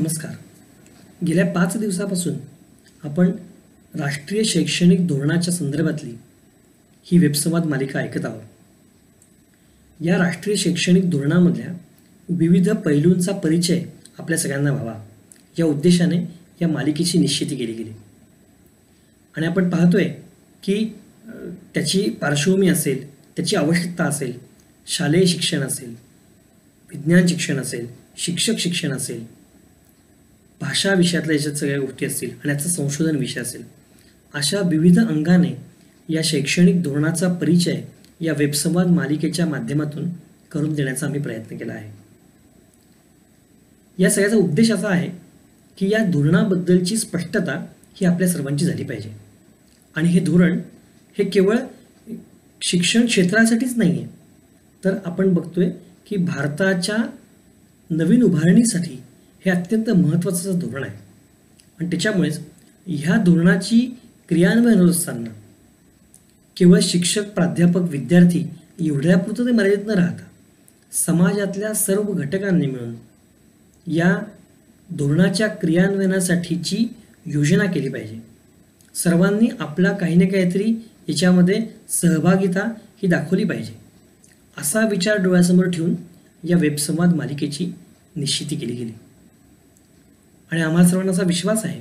नमस्कार. गेल्या 5 दिवसापासून आपण राष्ट्रीय शैक्षणिक धोरणाच्या संदर्भातली ही वेबसंवाद मालिका ऐकत आहोत. या राष्ट्रीय शैक्षणिक धोरणामधल्या विविध पैलूंचा परिचय आपल्या सगळ्यांना व्हावा या उद्देशाने या मालिकेची निश्चिती केली गेली. आणि आपण पाहतोय की त्याची पार्श्वभूमी असेल, त्याची आवश्यकता असेल, शालेय शिक्षण असेल, विज्ञान शिक्षण असेल, शिक्षक शिक्षण असेल, भाषा विषयातल्या याच्यात सगळ्या गोष्टी असतील आणि याचा संशोधन विषय असेल, अशा विविध अंगाने या शैक्षणिक धोरणाचा परिचय या वेबसंवाद मालिकेच्या माध्यमातून करून देण्याचा आम्ही प्रयत्न केला आहे. या सगळ्याचा उद्देश असा आहे की या धोरणाबद्दलची स्पष्टता ही आपल्या सर्वांची झाली पाहिजे. आणि हे धोरण हे केवळ शिक्षण क्षेत्रासाठीच नाही आहे, तर आपण बघतोय की भारताच्या नवीन उभारणीसाठी हे अत्यंत महत्त्वाचं धोरण आहे. आणि त्याच्यामुळेच ह्या धोरणाची क्रियान्वयन होत असताना केवळ शिक्षक, प्राध्यापक, विद्यार्थी एवढ्यापुरतं ते मर्यादित न राहता समाजातल्या सर्व घटकांनी मिळून या धोरणाच्या क्रियान्वयनासाठीची योजना केली पाहिजे. सर्वांनी आपला काही ना काहीतरी याच्यामध्ये सहभागिता ही दाखवली पाहिजे, असा विचार डोळ्यासमोर ठेवून या वेबसंवाद मालिकेची निश्चिती केली गेली. आणि आम्हाला सर्वांना असा विश्वास आहे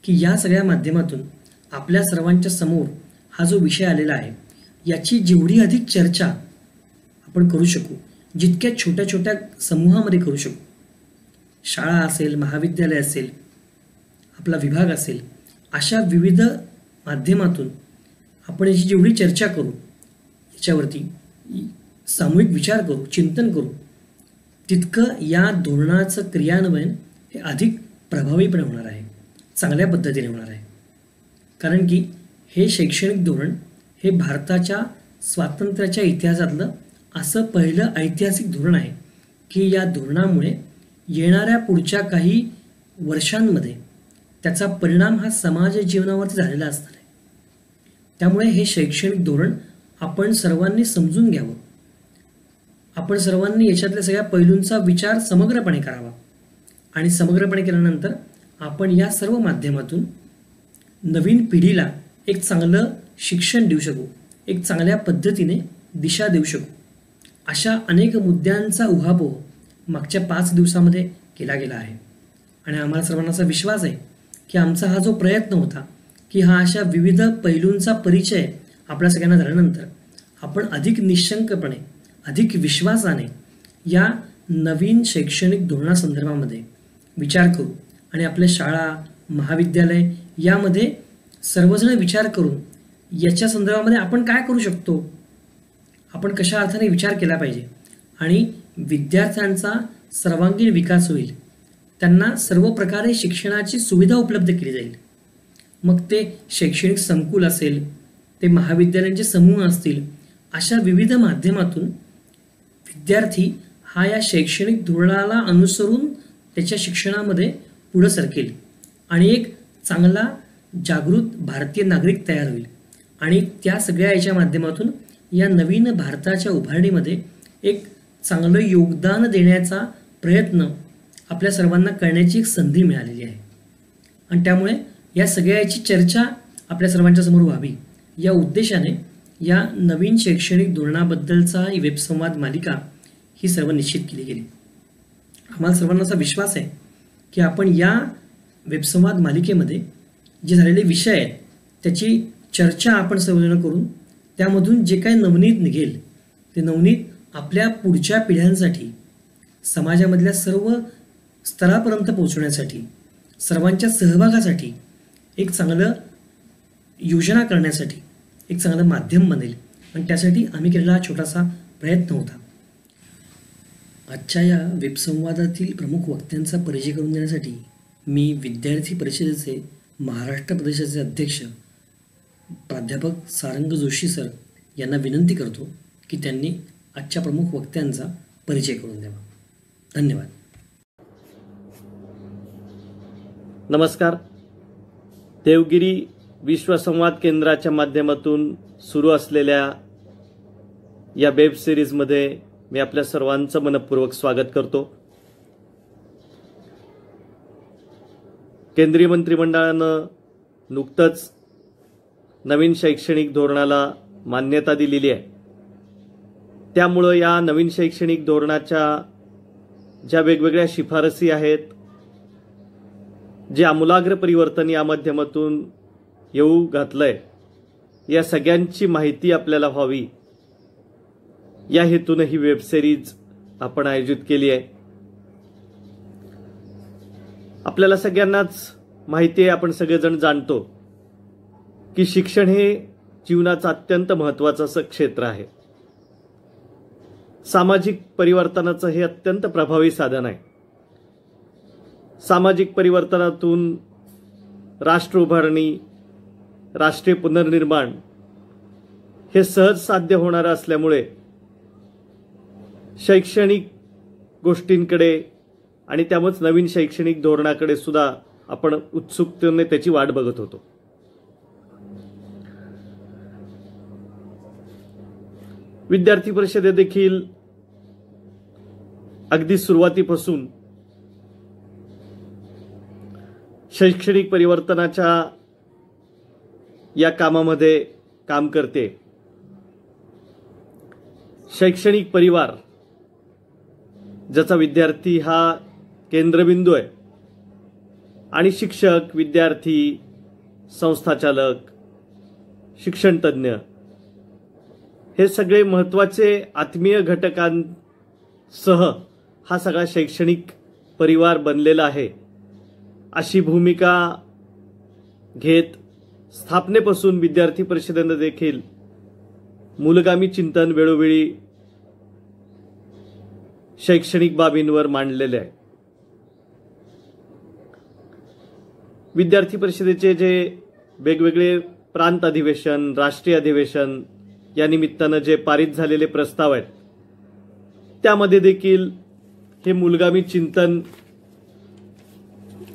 की या सगळ्या माध्यमातून आपल्या सर्वांच्या समोर हा जो विषय आलेला आहे याची जेवढी अधिक चर्चा आपण करू शकू, जितक्या छोट्या छोट्या समूहामध्ये करू शकू, शाळा असेल, महाविद्यालय असेल, आपला विभाग असेल, अशा विविध माध्यमातून आपण याची जेवढी चर्चा करू, याच्यावरती सामूहिक विचार करू, चिंतन करू, तितकं या धोरणाचं क्रियान्वयन हे अधिक प्रभावीपणे होणार आहे, चांगल्या पद्धतीने होणार आहे. कारण की हे शैक्षणिक धोरण हे भारताच्या स्वातंत्र्याच्या इतिहासातलं असं पहिलं ऐतिहासिक धोरण आहे की या धोरणामुळे येणाऱ्या पुढच्या काही वर्षांमध्ये त्याचा परिणाम हा समाज जीवनावरती झालेला असणार आहे. त्यामुळे हे शैक्षणिक धोरण आपण सर्वांनी समजून घ्यावं, आपण सर्वांनी याच्यातल्या सगळ्या पैलूंचा विचार समग्रपणे करावा आणि समग्रपणे केल्यानंतर आपण या सर्व माध्यमातून नवीन पिढीला एक चांगलं शिक्षण देऊ शकू, एक चांगल्या पद्धतीने दिशा देऊ शकू. अशा अनेक मुद्द्यांचा उहापोह मागच्या 5 दिवसामध्ये केला गेला आहे. आणि आम्हाला सर्वांना असा विश्वास आहे की आमचा हा जो प्रयत्न होता की हा अशा विविध पैलूंचा परिचय आपल्या सगळ्यांना झाल्यानंतर आपण अधिक निशंकपणे, अधिक विश्वासाने या नवीन शैक्षणिक धोरणासंदर्भामध्ये विचार करू आणि आपल्या शाळा, महाविद्यालय यामध्ये सर्वजण विचार करून याच्या संदर्भामध्ये आपण काय करू शकतो, आपण कशा अर्थाने विचार केला पाहिजे आणि विद्यार्थ्यांचा सर्वांगीण विकास होईल, त्यांना सर्व प्रकारे शिक्षणाची सुविधा उपलब्ध केली जाईल. मग ते शैक्षणिक संकुल असेल, ते महाविद्यालयांचे समूह असतील, अशा विविध माध्यमातून विद्यार्थी हा या शैक्षणिक धोरणाला अनुसरून त्याच्या शिक्षणामध्ये पुढे सरकेल आणि एक चांगला जागृत भारतीय नागरिक तयार होईल. आणि त्या सगळ्या याच्या माध्यमातून या नवीन भारताच्या उभारणीमध्ये एक चांगलं योगदान देण्याचा प्रयत्न आपल्या सर्वांना करण्याची एक संधी मिळालेली आहे. आणि त्यामुळे या सगळ्याची चर्चा आपल्या सर्वांच्या समोर व्हावी या उद्देशाने या नवीन शैक्षणिक धोरणाबद्दलचा ही वेबसंवाद मालिका ही सर्व निश्चित केली गेली. आम्हाला सर्वांना असा विश्वास आहे की आपण या वेबसंवाद मालिकेमध्ये जे झालेले विषय आहेत त्याची चर्चा आपण सर्वजण करून त्यामधून जे काही नवनीत निघेल ते नवनीत आपल्या पुढच्या पिढ्यांसाठी, समाजामधल्या सर्व स्तरापर्यंत पोहोचवण्यासाठी, सर्वांच्या सहभागासाठी एक चांगलं योजना करण्यासाठी एक चांगलं माध्यम बनेल. आणि त्यासाठी आम्ही केलेला हा छोटासा प्रयत्न होता. आजच्या या वेबसंवादातील प्रमुख वक्त्यांचा परिचय करून देण्यासाठी मी विद्यार्थी परिषदेचे महाराष्ट्र प्रदेशाचे अध्यक्ष प्राध्यापक सारंग जोशी सर यांना विनंती करतो की त्यांनी आजच्या प्रमुख वक्त्यांचा परिचय करून द्यावा. धन्यवाद. नमस्कार. देवगिरी विश्वसंवाद केंद्राच्या माध्यमातून सुरू असलेल्या या वेब सिरीजमध्ये मी आपल्या सर्वांचं मनपूर्वक स्वागत करतो. केंद्रीय मंत्रिमंडळानं नुकतंच नवीन शैक्षणिक धोरणाला मान्यता दिलेली आहे. त्यामुळं या नवीन शैक्षणिक धोरणाच्या ज्या वेगवेगळ्या शिफारसी आहेत, जे आमूलाग्र परिवर्तन या माध्यमातून येऊ घातलंय, या सगळ्यांची माहिती आपल्याला व्हावी या हेतून ही वेब सिरीज आपण आयोजित केली आहे. आपल्याला सगळ्यांनाच माहिती आहे, आपण सगळेजण जाणतो की शिक्षण हे जीवनाचं अत्यंत महत्त्वाचं असं क्षेत्र आहे. सामाजिक परिवर्तनाचं हे अत्यंत प्रभावी साधन आहे. सामाजिक परिवर्तनातून राष्ट्र उभारणी, राष्ट्रीय पुनर्निर्माण हे सहज साध्य होणार असल्यामुळे शैक्षणिक गोष्टींकडे आणि त्यामुळेच नवीन शैक्षणिक धोरणाकडे सुद्धा आपण उत्सुकतेने त्याची वाट बघत होतो. विद्यार्थी परिषदे देखील अगदी सुरुवातीपासून शैक्षणिक परिवर्तनाच्या या कामामध्ये काम करते. शैक्षणिक परिवार ज्याचा विद्यार्थी हा केंद्रबिंदू आहे आणि शिक्षक, विद्यार्थी, संस्थाचालक, शिक्षण तज्ञ हे सगळे महत्त्वाचे आत्मीय घटकांसह हा सगळा शैक्षणिक परिवार बनलेला आहे, अशी भूमिका घेत स्थापनेपासून विद्यार्थी परिषदेने देखील मूलगामी चिंतन वेळोवेळी शैक्षणिक बाबींवर मांडलेले आहे. विद्यार्थी परिषदेचे जे वेगवेगळे प्रांत अधिवेशन, राष्ट्रीय अधिवेशन या निमित्तानं जे पारित झालेले प्रस्ताव आहेत, त्यामध्ये देखील हे मूलगामी चिंतन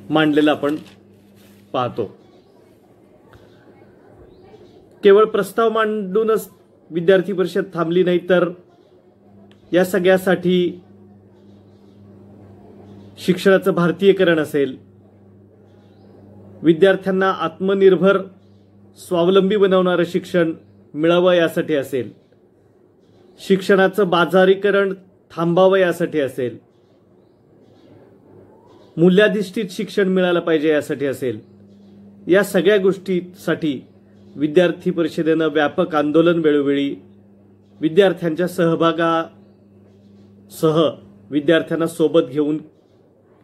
मांडलेलं आपण पाहतो. केवळ प्रस्ताव मांडूनच विद्यार्थी परिषद थांबली नाही, तर या सगळ्यासाठी शिक्षणाचं भारतीयकरण असेल, विद्यार्थ्यांना आत्मनिर्भर स्वावलंबी बनवणारं शिक्षण मिळावं यासाठी असेल, शिक्षणाचं बाजारीकरण थांबावं यासाठी असेल, मूल्याधिष्ठित शिक्षण मिळालं पाहिजे यासाठी असेल, या सगळ्या गोष्टीसाठी विद्यार्थी परिषदेनं व्यापक आंदोलन वेळोवेळी विद्यार्थ्यांच्या सहभागासह विद्यार्थ्यांना सोबत घेऊन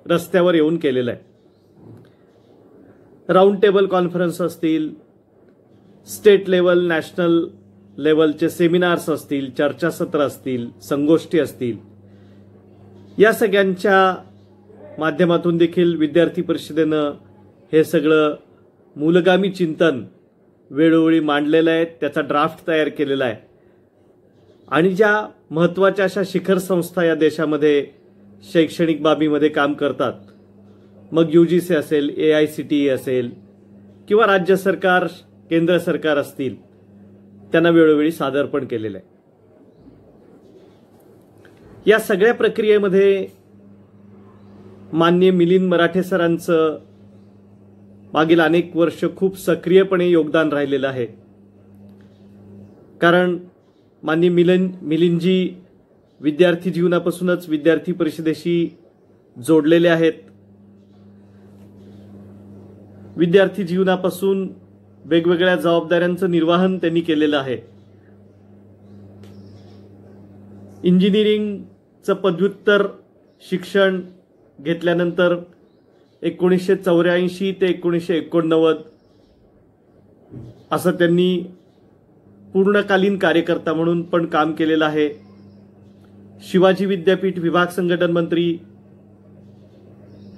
रस्त्यावर येऊन केलेलं आहे. राऊंड टेबल कॉन्फरन्स असतील, स्टेट लेवल, नॅशनल लेवलचे सेमिनार्स असतील, चर्चासत्र असतील, संगोष्ठी असतील, या सगळ्यांच्या माध्यमातून देखील विद्यार्थी परिषदेनं हे सगळं मूलगामी चिंतन वेळोवेळी मांडलेलं आहे, त्याचा ड्राफ्ट तयार केलेला आहे. आणि ज्या महत्त्वाच्या अशा शिखर संस्था या देशामध्ये शैक्षणिक बाबीमध्ये काम करतात, मग UGC असेल, AICTE असेल किंवा राज्य सरकार, केंद्र सरकार असतील, त्यांना वेळोवेळी सादरपण केलेलं आहे. या सगळ्या प्रक्रियेमध्ये माननीय मिलिंद मराठे सरांचं मागील अनेक वर्ष खूप सक्रियपणे योगदान राहिलेलं आहे. कारण माननीय मिलिंदजी विद्यार्थी जीवनापासूनच विद्यार्थी परिषदेशी जोडलेले आहेत. विद्यार्थी जीवनापासून वेगवेगळ्या जबाबदाऱ्यांचं निर्वहन त्यांनी केलेलं आहे. इंजिनिअरिंगचं पदव्युत्तर शिक्षण घेतल्यानंतर 1984 ते 1989 असं त्यांनी पूर्णकालीन कार्यकर्ता म्हणून पण काम केलेलं आहे. शिवाजी विद्यापीठ विभाग संघटन मंत्री,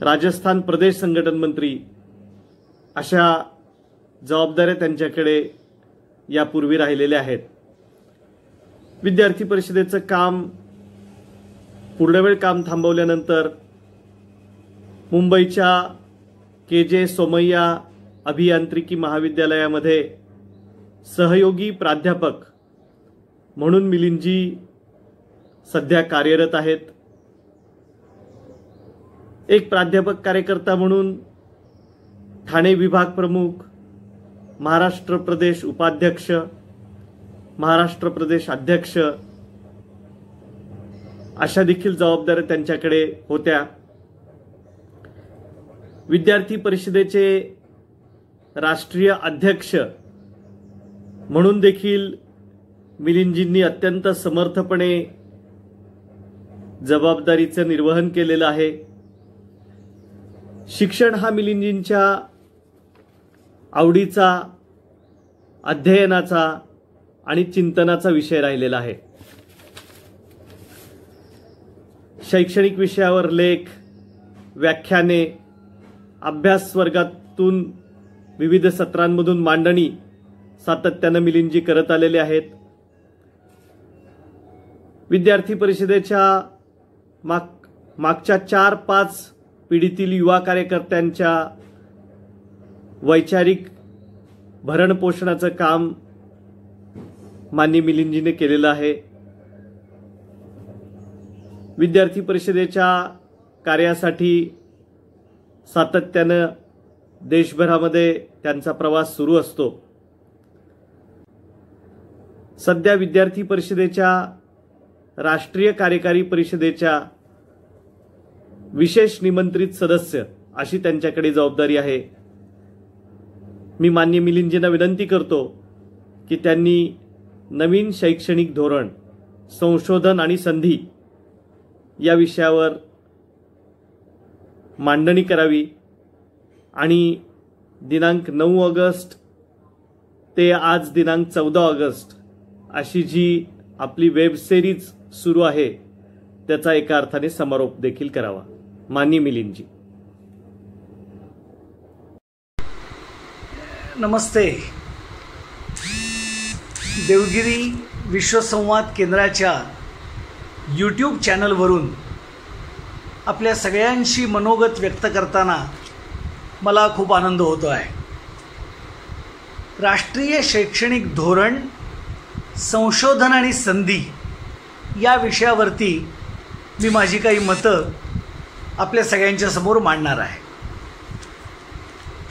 राजस्थान प्रदेश संघटन मंत्री अशा जबाबदाऱ्या त्यांच्याकडे यापूर्वी राहिलेल्या आहेत. विद्यार्थी परिषदेचं काम पूर्णवेळ काम थांबवल्यानंतर मुंबईच्या KJ सोमय्या अभियांत्रिकी महाविद्यालयामध्ये सहयोगी प्राध्यापक म्हणून मिलिंदजी सध्या कार्यरत आहेत. एक प्राध्यापक कार्यकर्ता म्हणून ठाणे विभाग प्रमुख, महाराष्ट्र प्रदेश उपाध्यक्ष, महाराष्ट्र प्रदेश अध्यक्ष अशा देखील जबाबदाऱ्या त्यांच्याकडे होत्या. विद्यार्थी परिषदेचे राष्ट्रीय अध्यक्ष म्हणून देखील मिलिंदजींनी अत्यंत समर्थपणे जबाबदारीचं निर्वहन केलेलं आहे. शिक्षण हा मिलिंदजींच्या आवडीचा, अध्ययनाचा आणि चिंतनाचा विषय राहिलेला आहे. शैक्षणिक विषयावर लेख, व्याख्याने, अभ्यास वर्गातून विविध सत्रांमधून मांडणी सातत्यानं मिलिंदजी करत आलेले आहेत. विद्यार्थी परिषदेच्या मागच्या 4-5 पिढीतील युवा कार्यकर्त्यांच्या वैचारिक भरणपोषणाचं काम माननीय मिलिंदजीने केलेलं आहे. विद्यार्थी परिषदेच्या कार्यासाठी सातत्यानं देशभरामध्ये त्यांचा प्रवास सुरू असतो. सध्या विद्यार्थी परिषदेच्या राष्ट्रीय कार्यकारी परिषदेच्या विशेष निमंत्रित सदस्य अशी त्यांच्याकडे जबाबदारी आहे. मी माननीय मिलिंदजींना विनंती करतो की त्यांनी नवीन शैक्षणिक धोरण, संशोधन आणि संधी या विषयावर मांडणी करावी आणि दिनांक 9 ऑगस्ट ते आज दिनांक 14 ऑगस्ट अशी जी आपली वेब सिरीज सुरू आहे त्याचा एका अर्थाने समारोप देखील करावा. माननीय मिलिंदजी. नमस्ते. देवगिरी विश्वसंवाद केंद्राच्या यूट्यूब चॅनलवरून आपल्या सगळ्यांशी मनोगत व्यक्त करताना मला खूप आनंद होतो आहे. राष्ट्रीय शैक्षणिक धोरण, संशोधन आणि संधी या विषयावरती मी माझी काही मतं आपल्या सगळ्यांच्या समोर मांडणार आहे.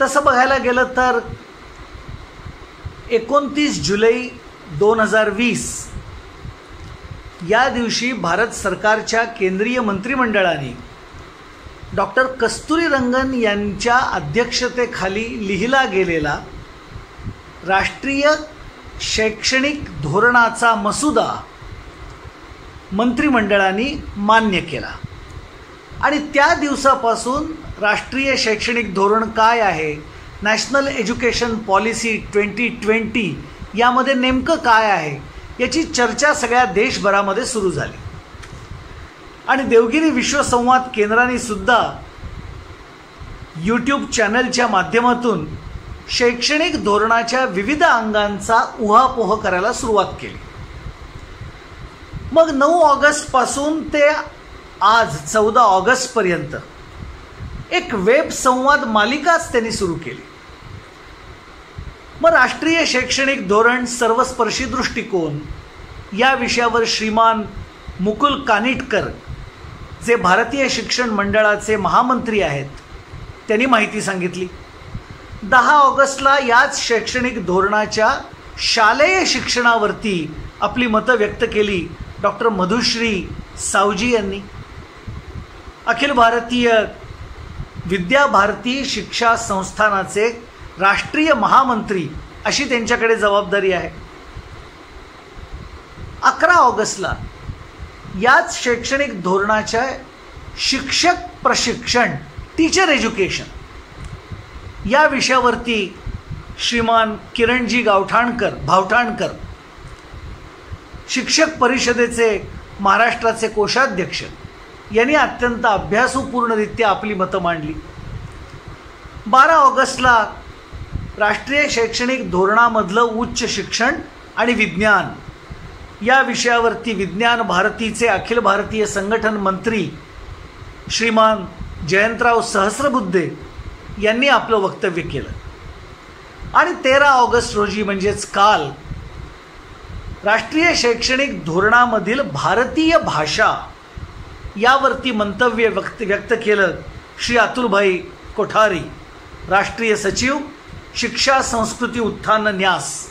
तसं बघायला गेलं तर 29 जुलै 2020 या दिवशी भारत सरकारच्या केंद्रीय मंत्रिमंडळाने डॉक्टर कस्तुरीरंगन यांच्या अध्यक्षतेखाली लिहिला गेलेला राष्ट्रीय शैक्षणिक धोरणाचा मसुदा मंत्रिमंडळाने मान्य केला. आणि त्या दिवसापासून राष्ट्रीय शैक्षणिक धोरण काय आहे, नॅशनल एज्युकेशन पॉलिसी 2020 यामध्ये नेमकं काय आहे याची चर्चा सगळ्या देशभरामध्ये सुरू झाली. आणि देवगिरी विश्वसंवाद केंद्राने सुद्धा यूट्यूब चॅनलच्या माध्यमातून शैक्षणिक धोरणाच्या विविध अंगांचा उहापोह करायला सुरुवात केली. मग 9 ऑगस्टपासून ते आज 14 ऑगस्टपर्यंत एक वेब संवाद मालिकाच त्यांनी सुरू केली. मग राष्ट्रीय शैक्षणिक धोरण, सर्वस्पर्शी दृष्टिकोन या विषयावर श्रीमान मुकुल कानिटकर, जे भारतीय शिक्षण मंडळाचे महामंत्री आहेत, त्यांनी माहिती सांगितली. 10 ऑगस्टला याच शैक्षणिक धोरणाच्या शालेय शिक्षणावरती आपली मतं व्यक्त केली डॉक्टर मधुश्री सावजी यांनी. अखिल भारतीय विद्याभारती शिक्षा संस्थानाचे राष्ट्रीय महामंत्री अशी त्यांच्याकडे जबाबदारी आहे. 11 ऑगस्टला याच शैक्षणिक धोरणाच्या शिक्षक प्रशिक्षण, टीचर एज्युकेशन या विषयावरती श्रीमान किरणजी भावठाणकर शिक्षक परिषदेचे महाराष्ट्राचे कोषाध्यक्ष यांनी अत्यंत अभ्यासूपूर्णरित्या आपली मतं मांडली. 12 ऑगस्टला राष्ट्रीय शैक्षणिक धोरणामधलं उच्च शिक्षण आणि विज्ञान या विषयावरती विज्ञान भारतीचे अखिल भारतीय संघटन मंत्री श्रीमान जयंतराव सहस्रबुद्धे यांनी आपलं वक्तव्य केलं. आणि 13 ऑगस्ट रोजी म्हणजेच काल राष्ट्रीय शैक्षणिक धोरणामधील भारतीय भाषा यावरती मंतव्य व्यक्त केलं श्री अतुलभाई कोठारी राष्ट्रीय सचिव, शिक्षा संस्कृती उत्थान न्यास.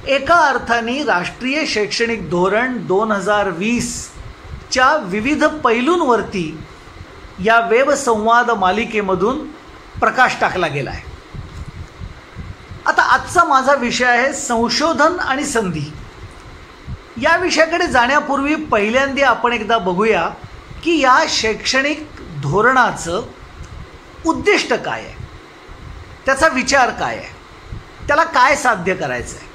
एका अर्थाने राष्ट्रीय शैक्षणिक धोरण 2020च्या विविध पैलूंवरती या वेब संवाद मालिकेमधून प्रकाश टाकला गेला आहे. आता आजचा माझा विषय आहे संशोधन आणि संधी. या विषयाकडे जाण्यापूर्वी पहिल्यांदा आपण एकदा बघूया की या शैक्षणिक धोरणाचं उद्दिष्ट काय आहे, त्याचा विचार काय आहे, त्याला काय साध्य करायचं आहे.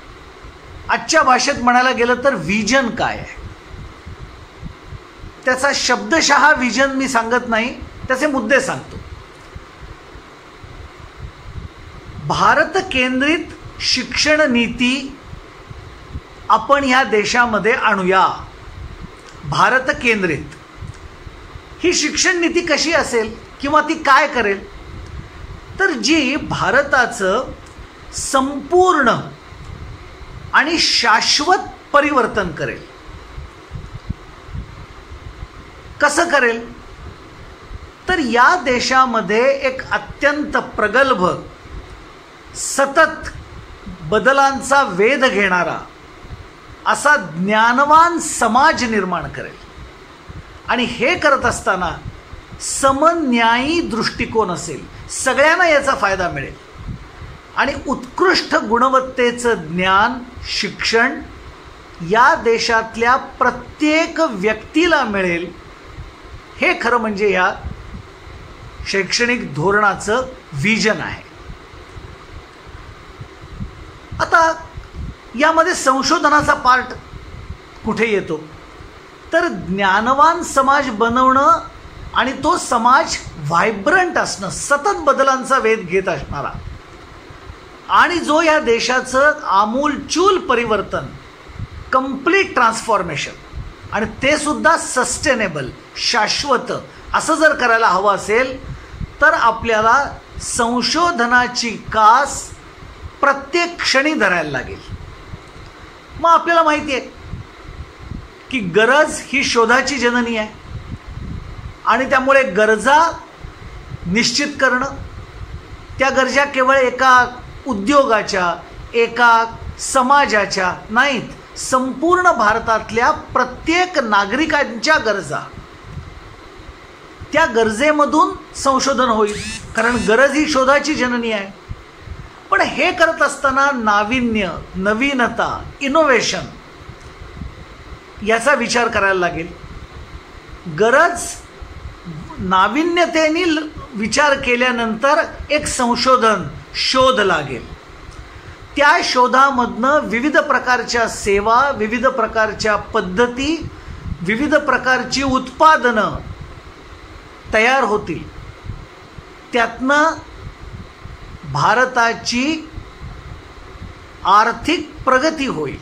आजच्या भाषेत म्हणायला गेलं तर विजन काय आहे. त्याचा शब्दशः विजन मी सांगत नाही, त्याचे मुद्दे सांगतो. भारत केंद्रित शिक्षण नीती आपण ह्या देशामध्ये आणूया. भारत केंद्रित ही शिक्षण नीती कशी असेल किंवा ती काय करेल, तर जी भारताचं संपूर्ण आणि शाश्वत परिवर्तन करेल. कसं करेल, तर या देशामध्ये एक अत्यंत प्रगल्भ, सतत बदलांचा वेध घेणारा असा ज्ञानवान समाज निर्माण करेल. आणि हे करत असताना समन्यायी दृष्टिकोन असेल, सगळ्यांना याचा फायदा मिळेल आणि उत्कृष्ट गुणवत्तेचं ज्ञान, शिक्षण या देशातल्या प्रत्येक व्यक्तीला मिळेल. हे खरं म्हणजे या शैक्षणिक धोरणाचं विजन आहे. आता यामध्ये संशोधनाचा पार्ट कुठे येतो, तर ज्ञानवान समाज बनवणं आणि तो समाज व्हायब्रंट असणं, सतत बदलांचा वेध घेत असणारा आणि जो या देशाचं आमूलचूल परिवर्तन, कंप्लीट ट्रान्सफॉर्मेशन, आणि ते सुद्धा सस्टेनेबल, शाश्वत असं जर करायला हवं असेल तर आपल्याला संशोधनाची कास प्रत्येक क्षणी धरायला लागेल. मग आपल्याला माहिती आहे की गरज ही शोधाची जननी आहे आणि त्यामुळे गरजा निश्चित करणं, त्या गरजा केवळ एका उद्योगाच्या, एका समाजाच्या नाहीत, संपूर्ण भारतातल्या प्रत्येक नागरिकांच्या गरजा. त्या गरजेमधून संशोधन होईल, कारण गरज ही शोधाची जननी आहे. पण हे करत असताना नाविन्य, नवीनता, इनोव्हेशन याचा विचार करायला लागेल. गरज नाविन्यतेने विचार केल्यानंतर एक संशोधन, शोध लागेल. त्या शोधामधनं विविध प्रकारच्या सेवा, विविध प्रकारच्या पद्धती, विविध प्रकारची उत्पादनं तयार होतील. त्यातनं भारताची आर्थिक प्रगती होईल.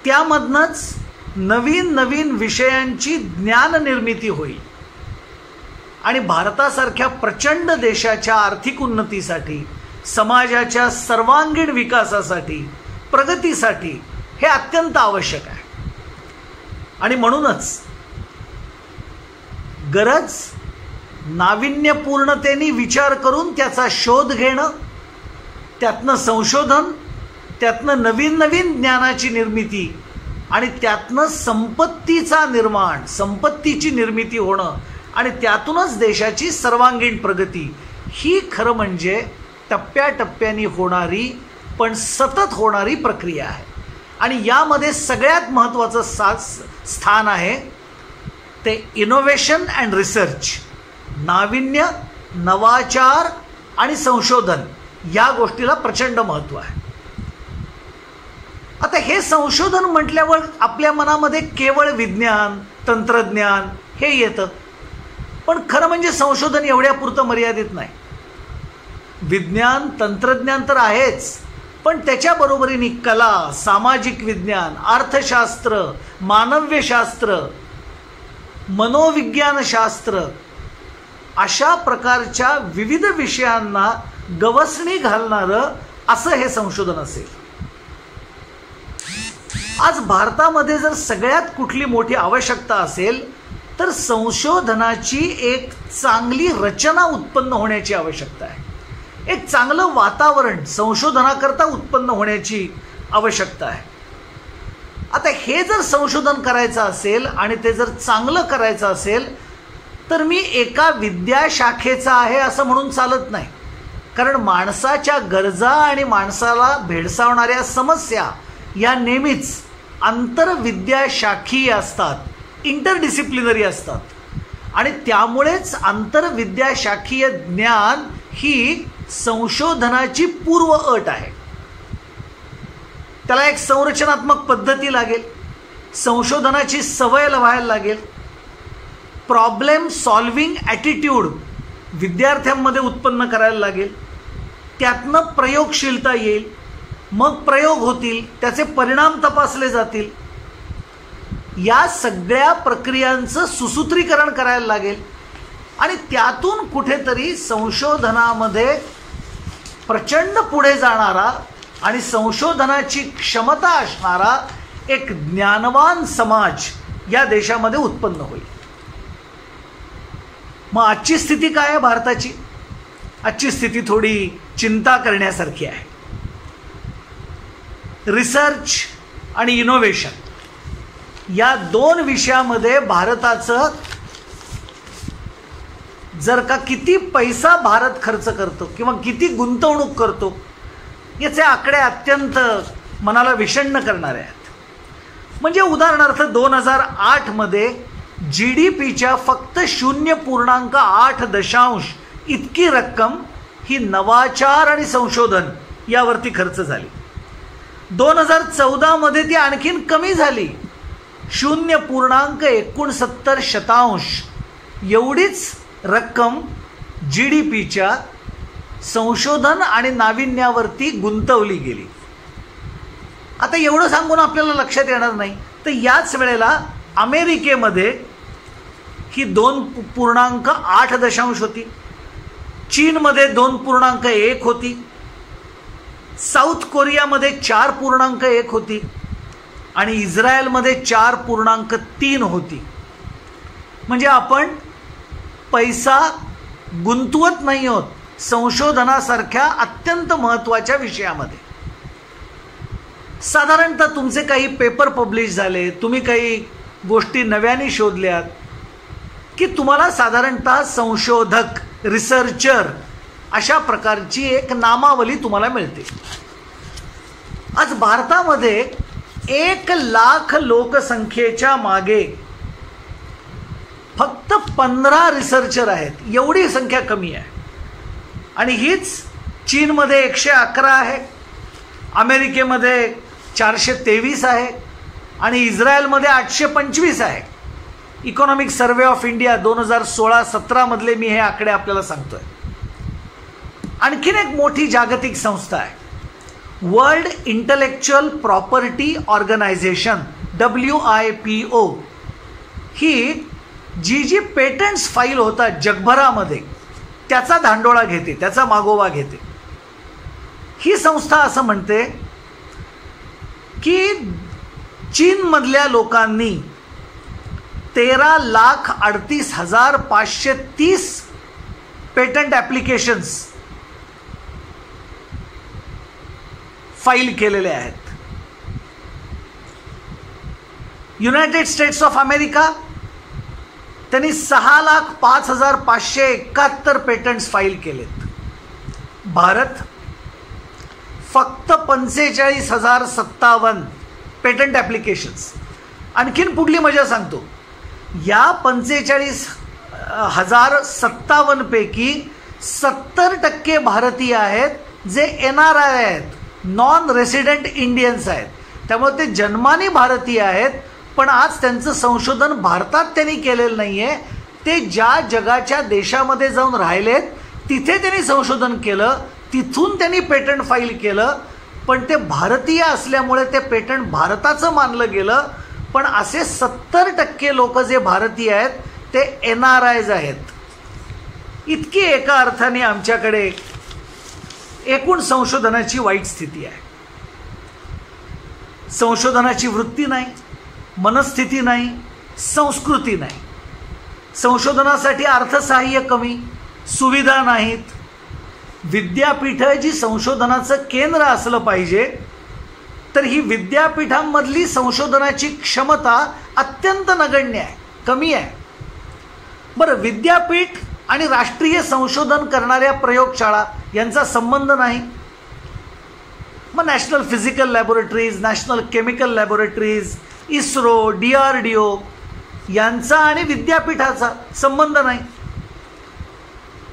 त्यामधनंच नवीन नवीन विषयांची ज्ञान निर्मिती होईल आणि भारतासारख्या प्रचंड देशाच्या आर्थिक उन्नतीसाठी, समाजाच्या सर्वांगीण विकासासाठी, प्रगतीसाठी हे अत्यंत आवश्यक आहे. आणि म्हणूनच गरज नाविन्यपूर्णतेने विचार करून त्याचा शोध घेणं, त्यातनं संशोधन, त्यातनं नवीन नवीन ज्ञानाची निर्मिती आणि त्यातनं संपत्तीचा निर्माण, संपत्तीची निर्मिती होणं आणि त्यातूनच देशाची सर्वांगीण प्रगती, ही खरं म्हणजे टप्प्याटप्प्याने होणारी पण सतत होणारी प्रक्रिया आहे. आणि यामध्ये सगळ्यात महत्त्वाचं स्थान आहे ते इनोव्हेशन अँड रिसर्च. नाविन्य, नवाचार आणि संशोधन या गोष्टीला प्रचंड महत्त्व आहे. आता हे संशोधन म्हटल्यावर आपल्या मनामध्ये केवळ विज्ञान, तंत्रज्ञान हे येतं. पण खरं म्हणजे संशोधन एवढ्यापुरतं मर्यादित नाही. विज्ञान, तंत्रज्ञान तर आहेच, पण त्याच्या बरोबरीने कला, सामाजिक विज्ञान, अर्थशास्त्र, मानव्यशास्त्र, मनोविज्ञानशास्त्र अशा प्रकारच्या विविध विषयांना गवसणी घालणारं असं हे संशोधन असेल. आज भारतामध्ये जर सगळ्यात कुठली मोठी आवश्यकता असेल तर संशोधनाची एक चांगली रचना उत्पन्न होण्याची आवश्यकता आहे. एक चांगलं वातावरण संशोधनाकरता उत्पन्न होण्याची आवश्यकता आहे. आता हे जर संशोधन करायचं असेल आणि ते जर चांगलं करायचं असेल तर मी एका विद्याशाखेचा आहे असं म्हणून चालत नाही. कारण माणसाच्या गरजा आणि माणसाला भेडसावणाऱ्या समस्या या नेहमीच आंतरविद्याशाखीय असतात, इंटरडिसिप्लिनरी असतात. आणि त्यामुळेच आंतरविद्याशाखीय ज्ञान ही संशोधनाची पूर्व अट आहे. त्याला एक संरचनात्मक पद्धती लागेल, संशोधनाची सवय व्हायला लागेल, प्रॉब्लेम सॉल्व्हिंग ॲटिट्यूड विद्यार्थ्यांमध्ये उत्पन्न करायला लागेल, त्यातनं प्रयोगशीलता येईल, मग प्रयोग होतील, त्याचे परिणाम तपासले जातील. या सगळ्या प्रक्रियांचं सुसूत्रीकरण करायला लागेल आणि त्यातून कुठेतरी संशोधनामध्ये प्रचंड पुढे जाणारा आणि संशोधनाची क्षमता असणारा एक ज्ञानवान समाज या देशामध्ये उत्पन्न होईल. मग आजची स्थिती काय आहे भारताची? आजची स्थिती थोडी चिंता करण्यासारखी आहे. रिसर्च आणि इनोव्हेशन या दोन विषयामध्ये भारताचं जर का किती पैसा भारत खर्च करतो किंवा किती गुंतवणूक करतो याचे आकडे अत्यंत मनाला विषण्ण करणारे आहेत. म्हणजे उदाहरणार्थ 2008 मध्ये GDPच्या फक्त 0.8 इतकी रक्कम ही नवाचार आणि संशोधन यावरती खर्च झाली. 2014 मध्ये ती आणखीन कमी झाली, 0.69 एवढीच रक्कम GDPच्या संशोधन आणि नाविन्यावरती गुंतवली गेली. आता एवढं सांगून आपल्याला लक्षात येणार नाही तर याच वेळेला अमेरिकेमध्ये ही 2.8 होती, चीनमध्ये 2.1 होती, साऊथ कोरियामध्ये 4.1 होती आणि इस्रायलमध्ये 4.3 होती. म्हणजे आपण पैसा गुंतवत नाही आहोत संशोधनासारख्या अत्यंत महत्त्वाच्या विषयामध्ये. साधारणतः तुमचे काही पेपर पब्लिश झाले, तुम्ही काही गोष्टी नव्याने शोधल्यात की तुम्हाला साधारणतः संशोधक, रिसर्चर अशा प्रकारची एक नामावली तुम्हाला मिळते. आज भारतामध्ये 1 लाख लोकसंख्येच्या मागे फक्त 15 रिसर्चर आहेत. एवढी संख्या कमी आहे. आणि हीच चीनमध्ये 111 आहे, अमेरिकेमध्ये 423 आहे आणि इस्रायलमध्ये 825 आहे. इकॉनॉमिक सर्वे ऑफ इंडिया 2016-17 मधले मी हे आकडे आपल्याला सांगतोय. आणखीन एक मोठी जागतिक संस्था आहे, world intellectual property organization WIPO. ही जी पेटंट्स फाईल होतात जगभरामध्ये त्याचा धांडोळा घेते, त्याचा मागोवा घेते. ही संस्था असं म्हणते की चीनमधल्या लोकांनी 13,38,530 पेटंट ॲप्लिकेशन्स फाईल केलेले आहेत. युनायटेड स्टेट्स ऑफ अमेरिका त्यांनी 6,05,571 पेटंट्स फाईल केलेत. भारत फक्त 45,057 पेटंट ॲप्लिकेशन्स. आणखीन पुढली मजा सांगतो, या 45,057 पैकी 70% भारतीय आहेत जे NRI आहेत, नॉन रेसिडेंट इंडियन्स आहेत. त्यामुळे ते जन्माने भारतीय आहेत पण आज त्यांचं संशोधन भारतात त्यांनी केलेलं नाही आहे. ते ज्या जगाच्या देशामध्ये जाऊन राहिलेत तिथे त्यांनी संशोधन केलं, तिथून त्यांनी पेटंट फाईल केलं. पण ते भारतीय असल्यामुळे ते पेटंट भारताचं मानलं गेलं. पण असे 70% लोक जे भारतीय आहेत ते NRIs आहेत. इतकी एका अर्थाने आमच्याकडे एकूण संशोधनाची वाईट स्थिती आहे. संशोधनाची वृत्ती नाही, मनस्थिती नाही, संस्कृती नाही. संशोधनासाठी अर्थसहाय्य कमी, सुविधा नाहीत. विद्यापीठं जी संशोधनाचं केंद्र असलं पाहिजे, तर ही विद्यापीठांमधली संशोधनाची क्षमता अत्यंत नगण्य आहे, कमी आहे. बरं, विद्यापीठ आणि राष्ट्रीय संशोधन करणाऱ्या प्रयोगशाळा यांचा संबंध नाही. मग national physical laboratories, national chemical laboratories, ISRO, DRDO यांचा आणि विद्यापीठाचा संबंध नाही.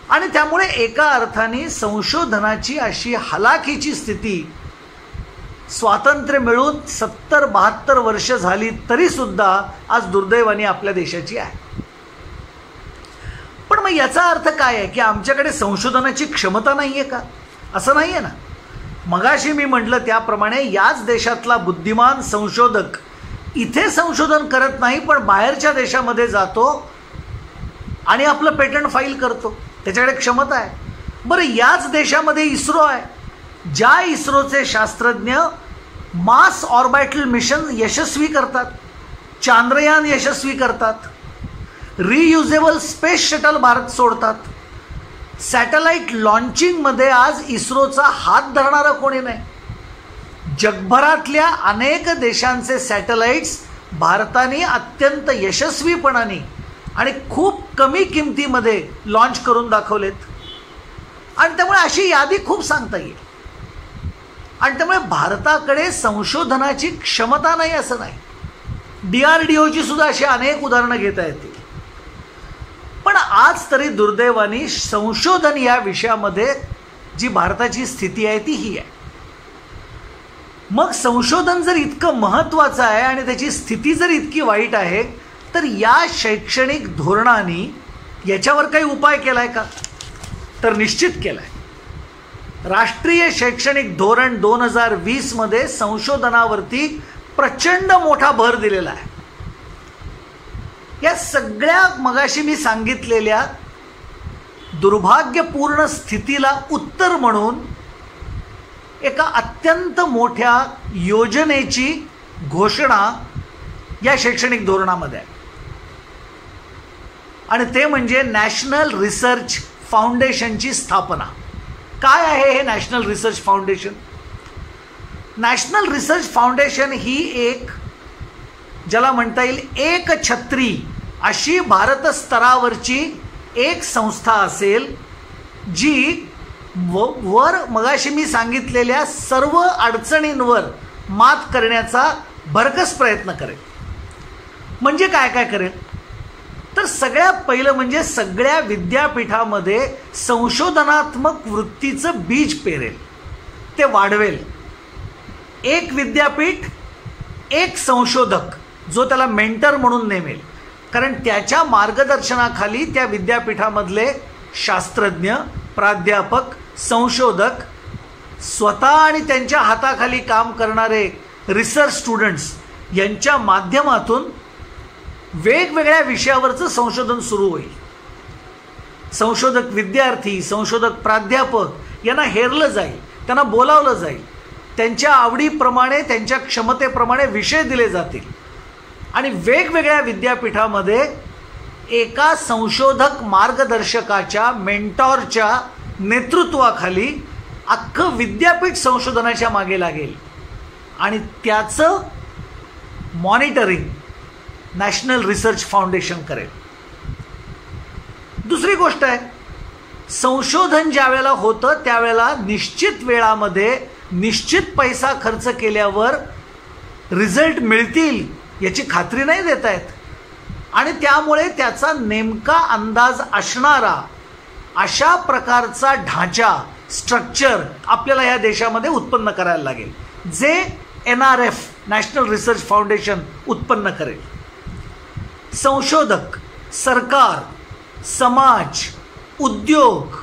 आणि त्यामुळे एका अर्थाने संशोधनाची अशी हलाखीची स्थिती स्वातंत्र्य मिळून 70-72 वर्ष झाली तरी सुद्धा आज दुर्दैवाने आपल्या देशाची आहे. पण मग याचा अर्थ काय आहे की आमच्याकडे संशोधनाची क्षमता नाही आहे का? असं नाही आहे ना. मगाशी मी म्हटलं त्याप्रमाणे याच देशातला बुद्धिमान संशोधक इथे संशोधन करत नाही, पण बाहेरच्या देशामध्ये जातो आणि आपलं पेटंट फाईल करतो. त्याच्याकडे क्षमता आहे. बरं, याच देशामध्ये इस्रो आहे. ज्या इस्रोचे शास्त्रज्ञ मार्स ऑर्बिटल मिशन यशस्वी करतात, चांद्रयान यशस्वी करतात, रियुजेबल स्पेस शटल भारत सोडतात. सॅटेलाइट लॉन्चिंगमध्ये आज इस्रोचा हात धरणारा कोणी नाही. जगभरातल्या अनेक देशांचे सॅटेलाइट्स भारताने अत्यंत यशस्वीपणाने आणि खूप कमी किमतीमध्ये लॉन्च करून दाखवलेत. आणि त्यामुळे अशी यादी खूप सांगता येईल. आणि त्यामुळे भारताकडे संशोधनाची क्षमता नाही असं नाही. DRDOची सुद्धा अशी अनेक उदाहरणं घेता येतील. पण आज तरी दुर्दैवाने संशोधन या विषयामध्ये जी भारताची स्थिती आहे ती ही आहे. मग संशोधन जर इतकं महत्त्वाचं आहे आणि त्याची स्थिती जर इतकी वाईट आहे, तर या शैक्षणिक धोरणाने याच्यावर काही उपाय केलाय का? तर निश्चित केलाय. राष्ट्रीय शैक्षणिक धोरण 2020 मध्ये संशोधनावरती प्रचंड मोठा भर दिलेला आहे. या सगळ्या मगाशी मी सांगितलेल्या दुर्भाग्यपूर्ण स्थितीला उत्तर म्हणून एका अत्यंत मोठ्या योजनेची घोषणा या शैक्षणिक धोरणामध्ये आहे. आणि ते म्हणजे नॅशनल रिसर्च फाउंडेशनची स्थापना. काय आहे हे national research foundation? National research foundation ही एक, ज्याला म्हणता येईल एक छत्री अशी भारत स्तरावरची एक संस्था असेल, जी वर मगाशी मी सांगितलेल्या सर्व अडचणींवर मात करण्याचा भरघोस प्रयत्न करेल. म्हणजे काय काय करेल? तर सगळ्यात पहिलं म्हणजे सगळ्या विद्यापीठामध्ये संशोधनात्मक वृत्तीचं बीज पेरेल, ते वाढवेल. एक विद्यापीठ एक संशोधक जो त्याला मेंटर म्हणून नेमेल, कारण त्याच्या मार्गदर्शनाखाली त्या विद्यापीठामधले शास्त्रज्ञ, प्राध्यापक, संशोधक, स्वतः आणि त्यांच्या हाताखाली काम करणारे रिसर्च स्टुडंट्स यांच्या माध्यमातून वेगवेगळ्या विषयावरचं संशोधन सुरू होईल. संशोधक विद्यार्थी, संशोधक प्राध्यापक यांना हेरलं जाईल, त्यांना बोलावलं जाईल, त्यांच्या आवडीप्रमाणे त्यांच्या क्षमतेप्रमाणे विषय दिले जातील आणि वेगवेगळ्या विद्यापीठामध्ये एका संशोधक मार्गदर्शकाच्या, मेंटॉरच्या नेतृत्वाखाली अख्खं विद्यापीठ संशोधनाच्या मागे लागेल आणि त्याचं मॉनिटरिंग नॅशनल रिसर्च फाउंडेशन करेल. दुसरी गोष्ट आहे, संशोधन ज्या वेळेला होतं त्यावेळेला निश्चित वेळामध्ये निश्चित पैसा खर्च केल्यावर रिझल्ट मिळतील याची खात्री नाही देता येत. आणि त्यामुळे त्याचा नेमका अंदाज असणारा अशा प्रकारचा ढांचा, स्ट्रक्चर आपल्याला या देशामध्ये उत्पन्न करायला लागेल, जे NRF नॅशनल रिसर्च फाउंडेशन उत्पन्न करेल. संशोधक, सरकार, समाज, उद्योग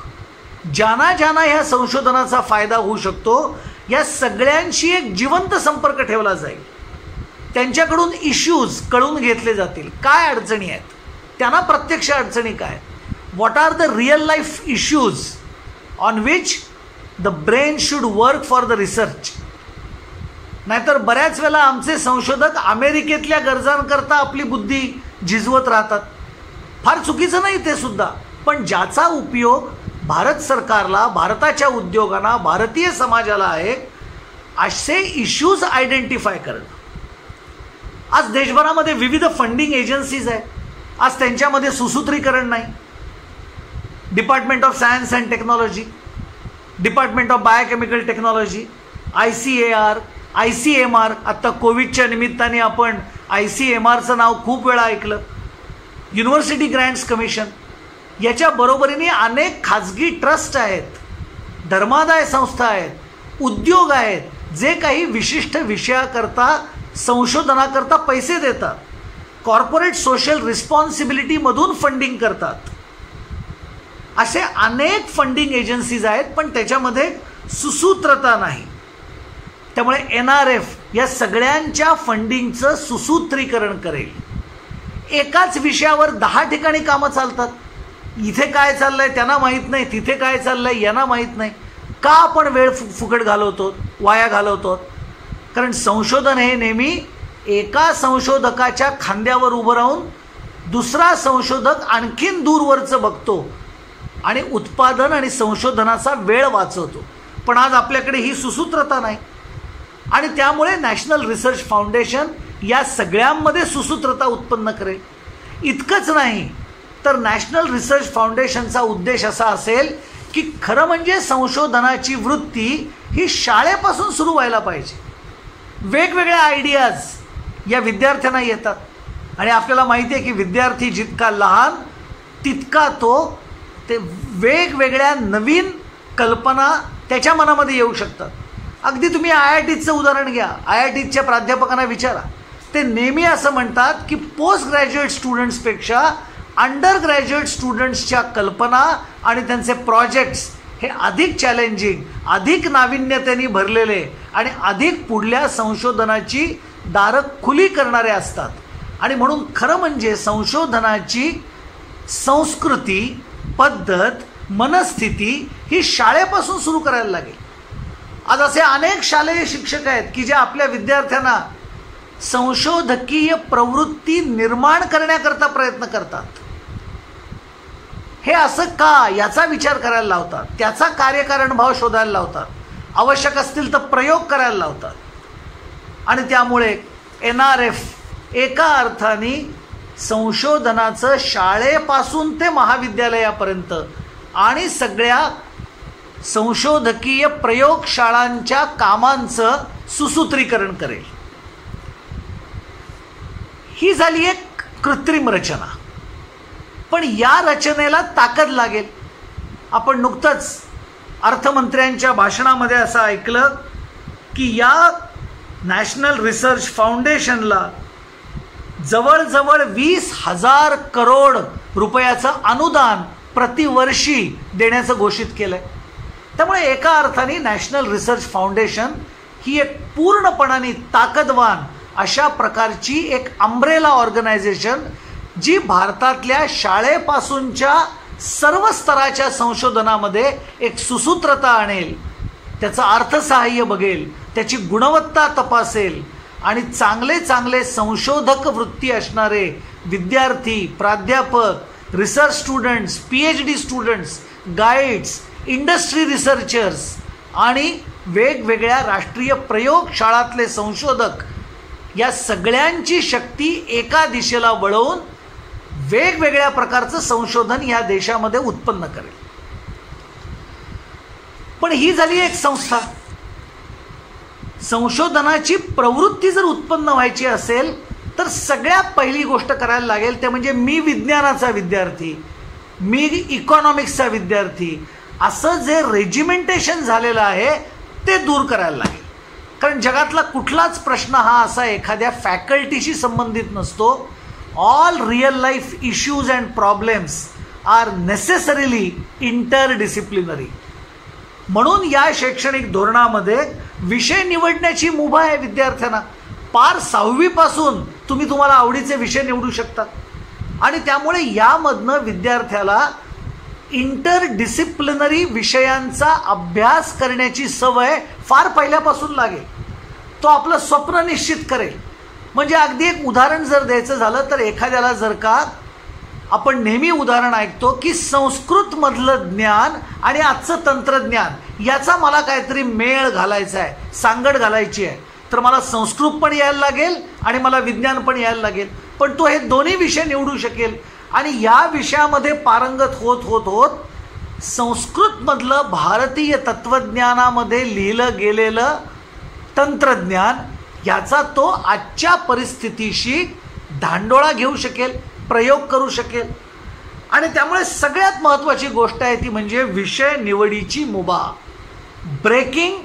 ज्यांना ज्यांना ह्या संशोधनाचा फायदा होऊ शकतो या सगळ्यांशी एक जिवंत संपर्क ठेवला जाईल. त्यांच्याकडून इश्यूज कळून घेतले जातील, काय अडचणी आहेत, त्यांना प्रत्यक्ष अडचणी काय, what are the real life issues on which the brain should work for the research. नाहीतर बऱ्याच वेळेला आमचे संशोधक अमेरिकेतल्या गरजांकरता आपली बुद्धी झिजवत राहतात फार चुकीचं नाही ते सुद्धा, पण ज्याचा उपयोग भारत सरकारला, भारताच्या उद्योगांना, भारतीय समाजाला आहे असे इश्यूज आयडेंटिफाय करणं. आज देशभरामध्ये विविध फंडिंग एजन्सीज आहेत, आज त्यांच्यामध्ये सुसूत्रीकरण नाही. Department of science and technology, department of biochemical technology, ICAR, ICMR. आता कोविडच्या निमित्ताने आपण ICMRचं नाव खूप वेळा ऐकलं. युनिव्हर्सिटी ग्रँट्स कमिशन, याच्या बरोबरीने अनेक खाजगी ट्रस्ट आहेत, धर्मादाय संस्था आहेत, उद्योग आहेत, जे काही विशिष्ट विषयाकरता, संशोधनाकरता पैसे देतात, कॉर्पोरेट सोशल रिस्पॉन्सिबिलिटीमधून फंडिंग करतात. असे अनेक फंडिंग एजन्सीज आहेत, पण त्याच्यामध्ये सुसूत्रता नाही. त्यामुळे NRF या सगळ्यांच्या फंडिंगचं सुसूत्रीकरण करेल. एकाच विषयावर 10 ठिकाणी कामं चालतात. इथे काय चाललंय त्यांना माहीत नाही, तिथे काय चाललंय यांना माहीत नाही. का आपण वेळ फुकट घालवतो, वाया घालवतो? कारण संशोधन हे नेहमी एका संशोधकाच्या खांद्यावर उभं राहून दुसरा संशोधक आणखीन दूरवरचं बघतो आणि उत्पादन आणि संशोधनाचा वेळ वाचवतो. पण आज आपल्याकडे ही सुसूत्रता नाही आणि त्यामुळे नॅशनल रिसर्च फाउंडेशन या सगळ्यांमध्ये सुसूत्रता उत्पन्न करेल. इतकंच नाही तर नॅशनल रिसर्च फाउंडेशनचा उद्देश असा असेल की खरं म्हणजे संशोधनाची वृत्ती ही शाळेपासून सुरू व्हायला पाहिजे. वेगवेगळ्या आयडियाज या विद्यार्थ्यांना येतात आणि आपल्याला माहिती आहे की विद्यार्थी जितका लहान तितका तो ते वेगवेगळ्या नवीन कल्पना त्याच्या मनामध्ये येऊ शकतात. अगदी तुम्ही IITचं उदाहरण घ्या. IITच्या प्राध्यापकांना विचारा, ते नेहमी असं म्हणतात की पोस्ट ग्रॅज्युएट स्टुडंट्सपेक्षा अंडर ग्रॅज्युएट स्टुडंट्सच्या कल्पना आणि त्यांचे प्रोजेक्ट्स हे अधिक चॅलेंजिंग, अधिक नाविन्यतेने भरलेले आणि अधिक पुढल्या संशोधनाची दारं खुली करणारे असतात. आणि म्हणून खरं म्हणजे संशोधनाची संस्कृती, पद्धत, मनस्थिती ही शाळेपासून सुरू करायला लागेल. आज असे अनेक शालेय शिक्षक आहेत की जे आपल्या विद्यार्थ्यांना संशोधकीय प्रवृत्ती निर्माण करण्याकरता प्रयत्न करतात. हे असं का याचा विचार करायला लावतात, त्याचा कार्यकारण भाव शोधायला लावतात, आवश्यक असतील तर प्रयोग करायला लावतात. आणि त्यामुळे NRF एका अर्थाने संशोधनाचं शाळेपासून ते महाविद्यालयापर्यंत आणि सगळ्या संशोधकीय प्रयोगशाळांच्या कामांचं सुसूत्रीकरण करेल. ही झाली एक कृत्रिम रचना, पण या रचनेला ताकद लागेल. आपण नुकतंच अर्थमंत्र्यांच्या भाषणामध्ये असं ऐकलं की या नॅशनल रिसर्च फाउंडेशनला जवळजवळ 20,000 करोड रुपयाचं अनुदान प्रतिवर्षी देण्याचं घोषित केलंय. त्यामुळे एका अर्थाने नॅशनल रिसर्च फाउंडेशन ही एक पूर्णपणाने ताकदवान अशा प्रकारची एक अम्ब्रेला ऑर्गनायझेशन जी भारतातल्या शाळेपासूनच्या सर्व स्तराच्या संशोधनामध्ये एक सुसूत्रता आणेल, त्याचं अर्थसहाय्य बघेल, त्याची गुणवत्ता तपासेल आणि चांगले चांगले संशोधक वृत्ती असणारे विद्यार्थी, प्राध्यापक, research students, PhD students, guides, industry researchers आणि वेगवेगळ्या राष्ट्रीय प्रयोगशाळातले संशोधक या सगळ्यांची शक्ती एका दिशेला वळवून वेगवेगळ्या प्रकारचं संशोधन या देशामध्ये उत्पन्न करेल. पण ही झाली एक संस्था. संशोधनाची प्रवृत्ती जर उत्पन्न व्हायची असेल तर सगळ्यात पहिली गोष्ट करायला लागेल ते म्हणजे मी विज्ञानाचा विद्यार्थी, मी इकॉनॉमिक्सचा विद्यार्थी असं जे रेजिमेंटेशन झालेलं आहे ते दूर करायला लागेल. कारण जगातला कुठलाच प्रश्न हा असा एखाद्या फॅकल्टीशी संबंधित नसतो. All real life issues and problems are necessarily interdisciplinary. म्हणून या शैक्षणिक धोरणामध्ये विषय निवडण्याची मुभा आहे विद्यार्थ्यांना. पार 6वी पासून तुम्हाला आवडीचे विषय निवडू शकता आणि त्यामुळे यामधनं विद्यार्थ्याला इंटरडिसिप्लिनरी विषयांचा अभ्यास करण्याची सवय फार पहिल्यापासून लागेल. तो आपलं स्वप्न निश्चित करेल. म्हणजे अगदी एक उदाहरण जर द्यायचं झालं तर एखाद्याला जर का आपण नेहमी उदाहरण ऐकतो की संस्कृतमधलं ज्ञान आणि आजचं तंत्रज्ञान याचा मला काहीतरी मेळ घालायचा आहे, सांगड घालायची आहे, तर मला संस्कृत पण यायला लागेल आणि मला विज्ञान पण यायला लागेल. पण तो हे दोन्ही विषय निवडू शकेल आणि या विषयामध्ये पारंगत होत होत होत संस्कृतमधलं भारतीय तत्त्वज्ञानामध्ये लिहिलं गेलेलं तंत्रज्ञान याचा तो आजच्या परिस्थितीशी धांडोळा घेऊ शकेल, प्रयोग करू शकेल. आणि त्यामुळे सगळ्यात महत्त्वाची गोष्ट आहे ती म्हणजे विषय निवडीची मुभा, breaking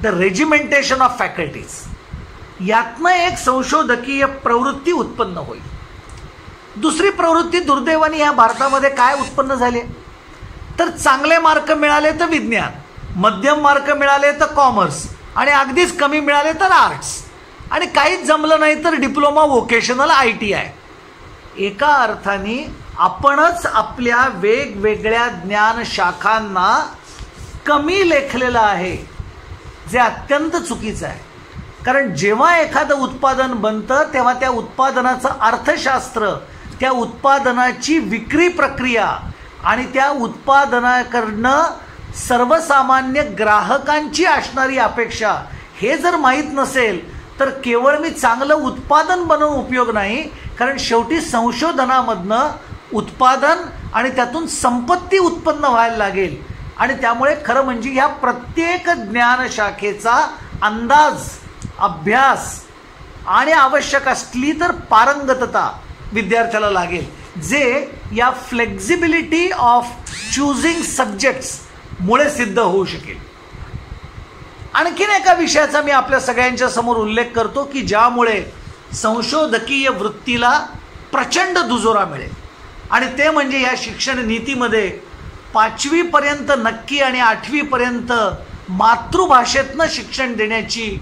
the regimentation of faculties. यातनं एक संशोधकीय प्रवृत्ती उत्पन्न होईल. दुसरी प्रवृत्ती दुर्दैवाने या भारतामध्ये काय उत्पन्न झाली तर चांगले मार्क मिळाले तर विज्ञान, मध्यम मार्क मिळाले तर कॉमर्स आणि अगदीच कमी मिळाले तर आर्ट्स आणि काहीच जमलं नाही तर डिप्लोमा वोकेशनल ITI. एका अर्थाने आपणच आपल्या वेगवेगळ्या ज्ञान शाखांना कमी लेखलेलं आहे, जे अत्यंत चुकीचं आहे. कारण जेव्हा एखादं उत्पादन बनतं तेव्हा त्या उत्पादनाचं अर्थशास्त्र, त्या उत्पादनाची विक्री प्रक्रिया आणि त्या उत्पादनाकडनं सर्वसामान्य ग्राहकांची असणारी अपेक्षा हे जर माहीत नसेल तर केवळ मी चांगलं उत्पादन बनवून उपयोग नाही. कारण शेवटी संशोधनामधनं उत्पादन आणि त्यातून संपत्ती उत्पन्न व्हायला लागेल. आणि त्यामुळे खरं म्हणजे ह्या प्रत्येक ज्ञानशाखेचा अंदाज, अभ्यास आणि आवश्यक असली तर पारंगतता विद्यार्थ्याला लागेल, जे या फ्लेक्झिबिलिटी ऑफ चूजिंग सब्जेक्ट्स मुळे सिद्ध होऊ शकेल. आणखीन एका विषयाचा मी आपल्या सगळ्यांच्या समोर उल्लेख करतो की ज्यामुळे संशोधकीय वृत्तीला प्रचंड दुजोरा मिळेल आणि ते म्हणजे या शिक्षण नीतीमध्ये 5वी पर्यंत नक्की आणि 8वी पर्यंत मातृभाषेतनं शिक्षण देण्याची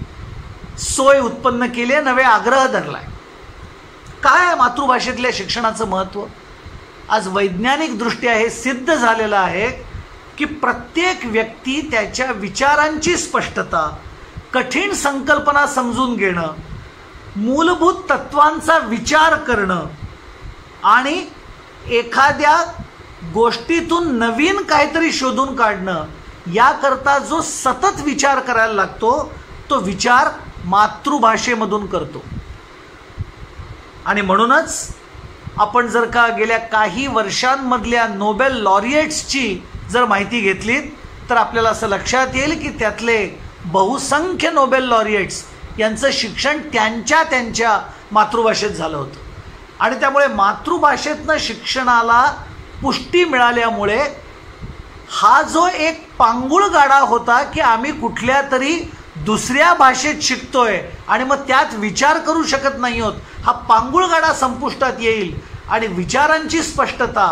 सोय उत्पन्न केली आहे, नवे आग्रह धरलाय. काय आहे मातृभाषेतल्या शिक्षणाचं महत्त्व? आज वैज्ञानिकदृष्ट्या हे सिद्ध झालेलं आहे की प्रत्येक व्यक्ती त्याच्या विचारांची स्पष्टता, कठीण संकल्पना समजून घेणं, मूलभूत तत्वांचा विचार करणं आणि एखाद्या गोष्टीतून नवीन काहीतरी शोधून काढणं याकरता जो सतत विचार करायला लागतो तो विचार मातृभाषेमधून करतो. आणि म्हणूनच आपण जर का गेल्या काही वर्षांमधल्या नोबेल लॉरिएट्सची जर माहिती घेतली तर आपल्याला असं लक्षात येईल की त्यातले बहुसंख्य नोबेल लॉरिएट्स यांचं शिक्षण त्यांच्या मातृभाषेत झालं होतं. आणि त्यामुळे मातृभाषेतनं शिक्षणाला पुष्टी मिळाल्यामुळे हा जो एक पांगुळ गाडा होता की आम्ही कुठल्या तरी दुसऱ्या भाषेत शिकतोय आणि मग त्यात विचार करू शकत नाही आहोत, हा पांगुळ गाडा संपुष्टात येईल आणि विचारांची स्पष्टता,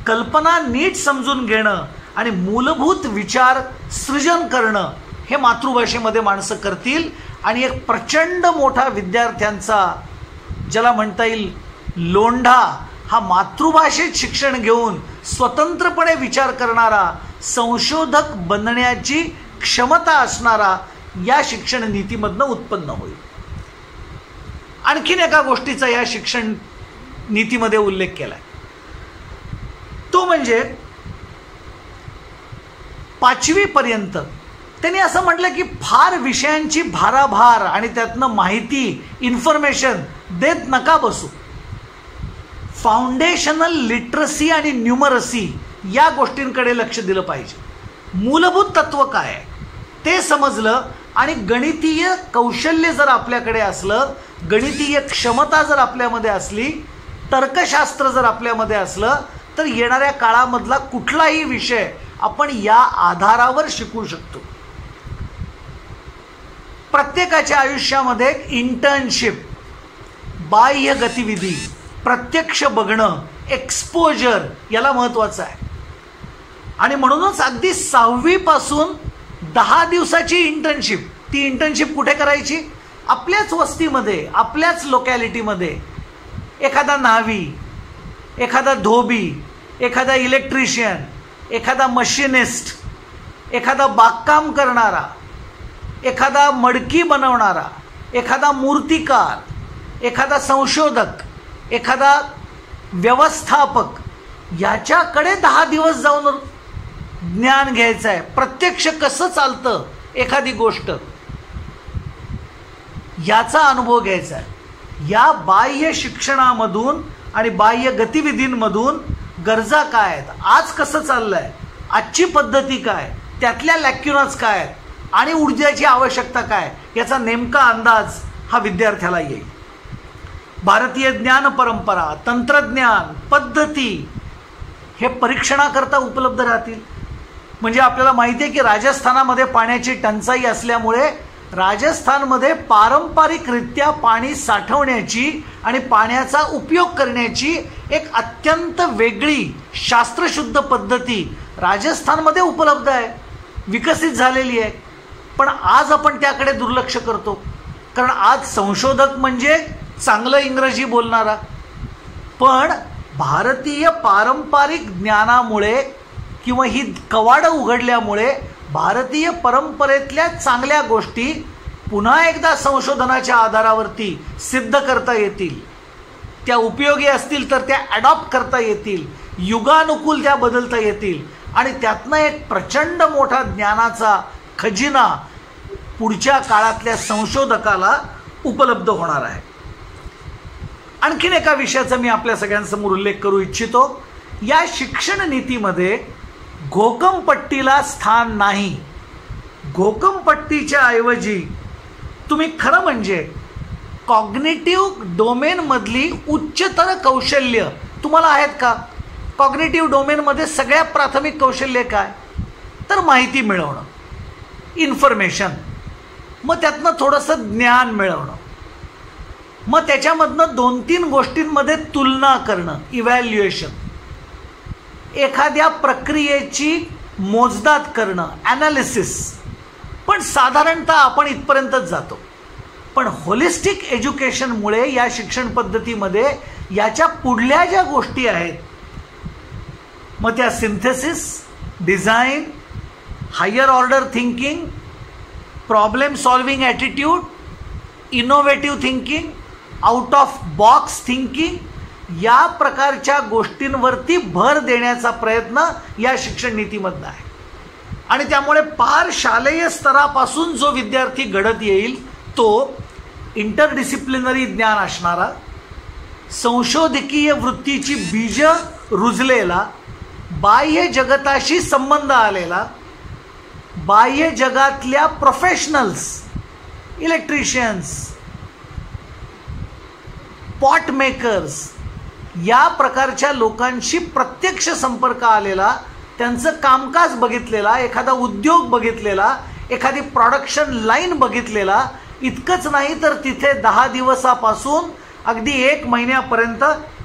कल्पना नीट समजून घेणं आणि मूलभूत विचार सृजन करणं हे मातृभाषेमध्ये माणसं करतील. आणि एक प्रचंड मोठा विद्यार्थ्यांचा ज्याला म्हणता येईल लोंढा हा मातृभाषेत शिक्षण घेऊन स्वतंत्रपणे विचार करणारा, संशोधक बनण्याची क्षमता असणारा या शिक्षण नीतीमधनं उत्पन्न होईल. आणखीन एका गोष्टीचा या शिक्षण नीतीमध्ये उल्लेख केलाय तो म्हणजे 5वी पर्यंत त्यांनी असं म्हटलं की फार विषयांची भाराभार आणि त्यातनं माहिती, इन्फॉर्मेशन देत नका बसू. फाउंडेशनल लिटरसी आणि न्यूमरसी या गोष्टींकडे लक्ष दिलं पाहिजे. मूलभूत तत्व काय आहे ते समजलं आणि गणितीय कौशल्य जर आपल्याकडे असलं, गणितीय क्षमता जर आपल्यामध्ये असली, तर्कशास्त्र जर आपल्यामध्ये असलं तर येणाऱ्या काळामधला कुठलाही विषय आपण या आधारावर शिकू शकतो. प्रत्येकाच्या आयुष्यामध्ये इंटर्नशिप, बाह्य गतिविधी, प्रत्यक्ष बघणं, एक्सपोजर याला महत्त्वाचं आहे. आणि म्हणूनच अगदी 6वी पासून 10 दिवसाची इंटर्नशिप, ती इंटर्नशिप कुठे करायची? आपल्याच वस्तीमध्ये, आपल्याच लोकॅलिटीमध्ये. एखादा न्हावी, एखादा धोबी, एखादा इलेक्ट्रिशियन, एखादा मशिनिस्ट, एखादा बागकाम करणारा, एखादा मडकी बनवणारा, एखादा मूर्तिकार, एखादा संशोधक, एखादा व्यवस्थापक याच्याकडे 10 दिवस जाऊन ज्ञान घ्यायचं आहे, प्रत्यक्ष कसं चालतं एखादी गोष्ट याचा अनुभव घ्यायचा आहे. या बाह्य शिक्षणामधून आणि बाह्य गतिविधींमधून गरजा काय आहेत, आज कसं चाललंय, आजची पद्धती काय, त्यातल्या लॅक्युनाज काय आहेत आणि ऊर्जेची आवश्यकता काय, याचा नेमका अंदाज हा विद्यार्थ्याला येईल. भारतीय ज्ञान परंपरा, तंत्रज्ञान, पद्धती हे परीक्षणाकरता उपलब्ध राहतील. म्हणजे आपल्याला माहिती आहे की राजस्थानामध्ये पाण्याची टंचाई असल्यामुळे राजस्थानमध्ये पारंपरिकरित्या पाणी साठवण्याची आणि पाण्याचा उपयोग करण्याची एक अत्यंत वेगळी शास्त्रशुद्ध पद्धती राजस्थानमध्ये उपलब्ध आहे, विकसित झालेली आहे. पण आज आपण त्याकडे दुर्लक्ष करतो, कारण आज संशोधक म्हणजे चांगलं इंग्रजी बोलणारा. पण भारतीय पारंपरिक ज्ञानामुळे किंवा ही कवाडं उघडल्यामुळे भारतीय परंपरेतल्या चांगल्या गोष्टी पुन्हा एकदा संशोधनाच्या आधारावरती सिद्ध करता येतील, त्या उपयोगी असतील तर त्या ॲडॉप्ट करता येतील, युगानुकूल त्या बदलता येतील आणि त्यातनं एक प्रचंड मोठा ज्ञानाचा खजिना पुढच्या काळातल्या संशोधकाला उपलब्ध होणार आहे. आणखीन एका विषयाचा मी आपल्या सगळ्यांसमोर उल्लेख करू इच्छितो. या शिक्षण नीतीमध्ये घोकमपट्टीला स्थान नाही. घोकमपट्टीच्या ऐवजी तुम्ही खरं म्हणजे कॉग्निटिव्ह डोमेनमधली उच्चतर कौशल्य तुम्हाला आहेत का? कॉग्निटिव्ह डोमेनमध्ये सगळ्यात प्राथमिक कौशल्य काय? तर माहिती मिळवणं, इन्फॉर्मेशन, मग त्यातनं थोडंसं ज्ञान मिळवणं, मग त्याच्यामधनं 2-3 गोष्टींमध्ये तुलना करणं, इव्हॅल्युएशन, एखाद्या प्रक्रियेची मोजदाद करणं, ॲनालिसिस. पण साधारणतः आपण इथपर्यंतच जातो. पण होलिस्टिक एज्युकेशनमुळे या शिक्षण पद्धतीमध्ये याच्या पुढल्या ज्या गोष्टी आहेत, मग त्या synthesis, design, higher order thinking, problem solving attitude, innovative thinking, out of box thinking, या प्रकारच्या गोष्टींवरती भर देण्याचा प्रयत्न या शिक्षण नीतीमधला आहे. आणि त्यामुळे पार शालेय स्तरापासून जो विद्यार्थी घडत येईल तो इंटरडिसिप्लिनरी ज्ञान असणारा, संशोधकीय वृत्तीची बीज रुजलेला, बाह्य जगताशी संबंध आलेला, बाह्य जगातल्या प्रोफेशनल्स, इलेक्ट्रिशियन्स, पॉट मेकर्स, या प्रकारच्या लोकांशी प्रत्यक्ष संपर्क आलेला, त्यांचं कामकाज बघितलेला, एखादा उद्योग बघितलेला, एखादी प्रोडक्शन लाईन बघितलेला. इतकंच नाही तर तिथे 10 दिवसापासून अगदी 1 महिन्यापर्यंत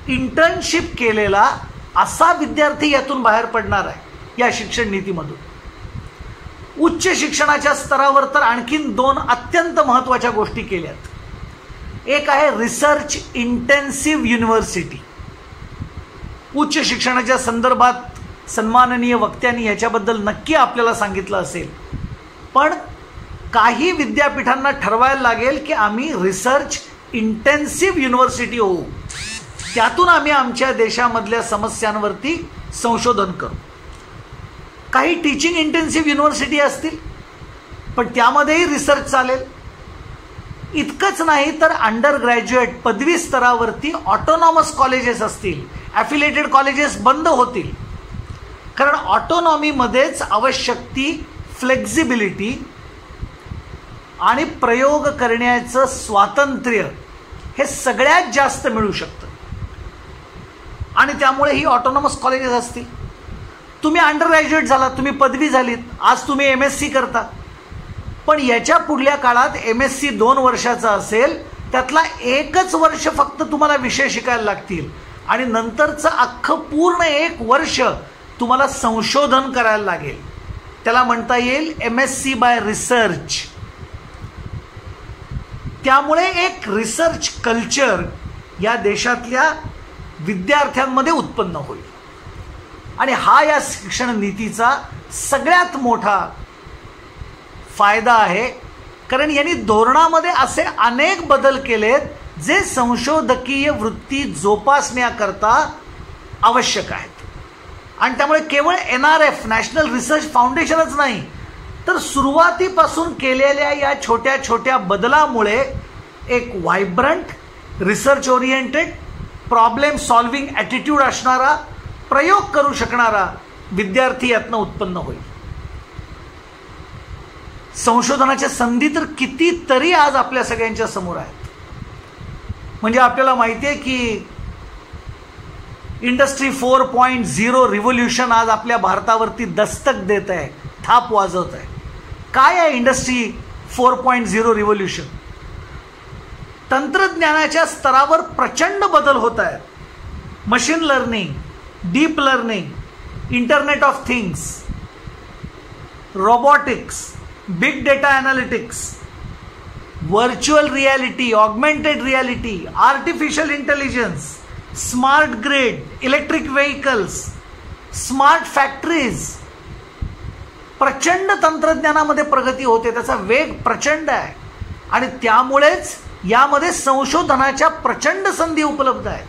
इंटर्नशिप केलेला असा विद्यार्थी यातून बाहेर पडणार आहे या शिक्षण नीतीमधून. उच्च शिक्षणाच्या स्तरावर तर आणखीन 2 अत्यंत महत्त्वाच्या गोष्टी केल्यात. एक आहे रिसर्च इंटेन्सिव्ह युनिव्हर्सिटी. उच्च शिक्षणाच्या संदर्भात सन्माननीय वक्त्यांनी याच्याबद्दल नक्की आपल्याला सांगितलं असेल. पण काही विद्यापीठांना ठरवायला लागेल की आम्ही रिसर्च इंटेन्सिव्ह युनिव्हर्सिटी होऊ, त्यातून आम्ही आमच्या देशामधल्या समस्यांवरती संशोधन करू. काही टीचिंग इंटेन्सिव्ह युनिव्हर्सिटी असतील पण त्यामध्येही रिसर्च चालेल. इतकंच नाही तर अंडर ग्रॅज्युएट पदवी स्तरावरती ऑटोनॉमस कॉलेजेस असतील, ॲफिलेटेड कॉलेजेस बंद होतील. कारण ऑटोनॉमीमध्येच आवश्यक ती फ्लेक्झिबिलिटी आणि प्रयोग करण्याचं स्वातंत्र्य हे सगळ्यात जास्त मिळू शकतं. आणि त्यामुळे ही ऑटोनॉमस कॉलेजेस असतील. तुम्ही अंडर ग्रॅज्युएट झालात, तुम्ही पदवी झालीत, आज तुम्ही MSc करता, पण याच्या पुढल्या काळात MSc 2 वर्षाचा असेल, त्यातला 1च वर्ष फक्त तुम्हाला विषय शिकायला लागतील आणि नंतरचं अख्खं पूर्ण 1 वर्ष तुम्हाला संशोधन करायला लागेल. त्याला म्हणता येईल MSc बाय रिसर्च. त्यामुळे एक रिसर्च कल्चर या देशातल्या विद्यार्थ्यांमध्ये उत्पन्न होईल. आणि हा या शिक्षण नीतीचा सगळ्यात मोठा फायदा आहे. कारण यांनी धोरणामध्ये असे अनेक बदल केलेत जे संशोधकीय वृत्ती जोपासण्याकरता आवश्यक आहेत. आणि त्यामुळे केवळ NRF नॅशनल रिसर्च फाउंडेशनच नाही, तर सुरुवातीपासून केलेल्या या छोट्या छोट्या बदलामुळे एक vibrant, research oriented, problem solving attitude असणारा, प्रयोग करू शकणारा विद्यार्थी यातनं उत्पन्न होईल. संशोधनाच्या संधी तर कितीतरी आज आपल्या सगळ्यांच्या समोर आहेत. म्हणजे आपल्याला माहिती आहे की इंडस्ट्री 4.0 रिव्होल्यूशन आज आपल्या भारतावरती दस्तक देत आहे, थाप वाजवत आहे. काय आहे इंडस्ट्री 4.0 रिव्होल्यूशन? तंत्रज्ञानाच्या स्तरावर प्रचंड बदल होत आहेत. Machine learning, deep learning, internet of things, robotics, big data analytics, virtual reality, augmented reality, artificial intelligence, smart grid, electric vehicles, smart factories. प्रचंड तंत्रज्ञानामध्ये प्रगती होते, त्याचा वेग प्रचंड आहे. आणि त्यामुळेच यामध्ये संशोधनाच्या प्रचंड संधी उपलब्ध आहेत.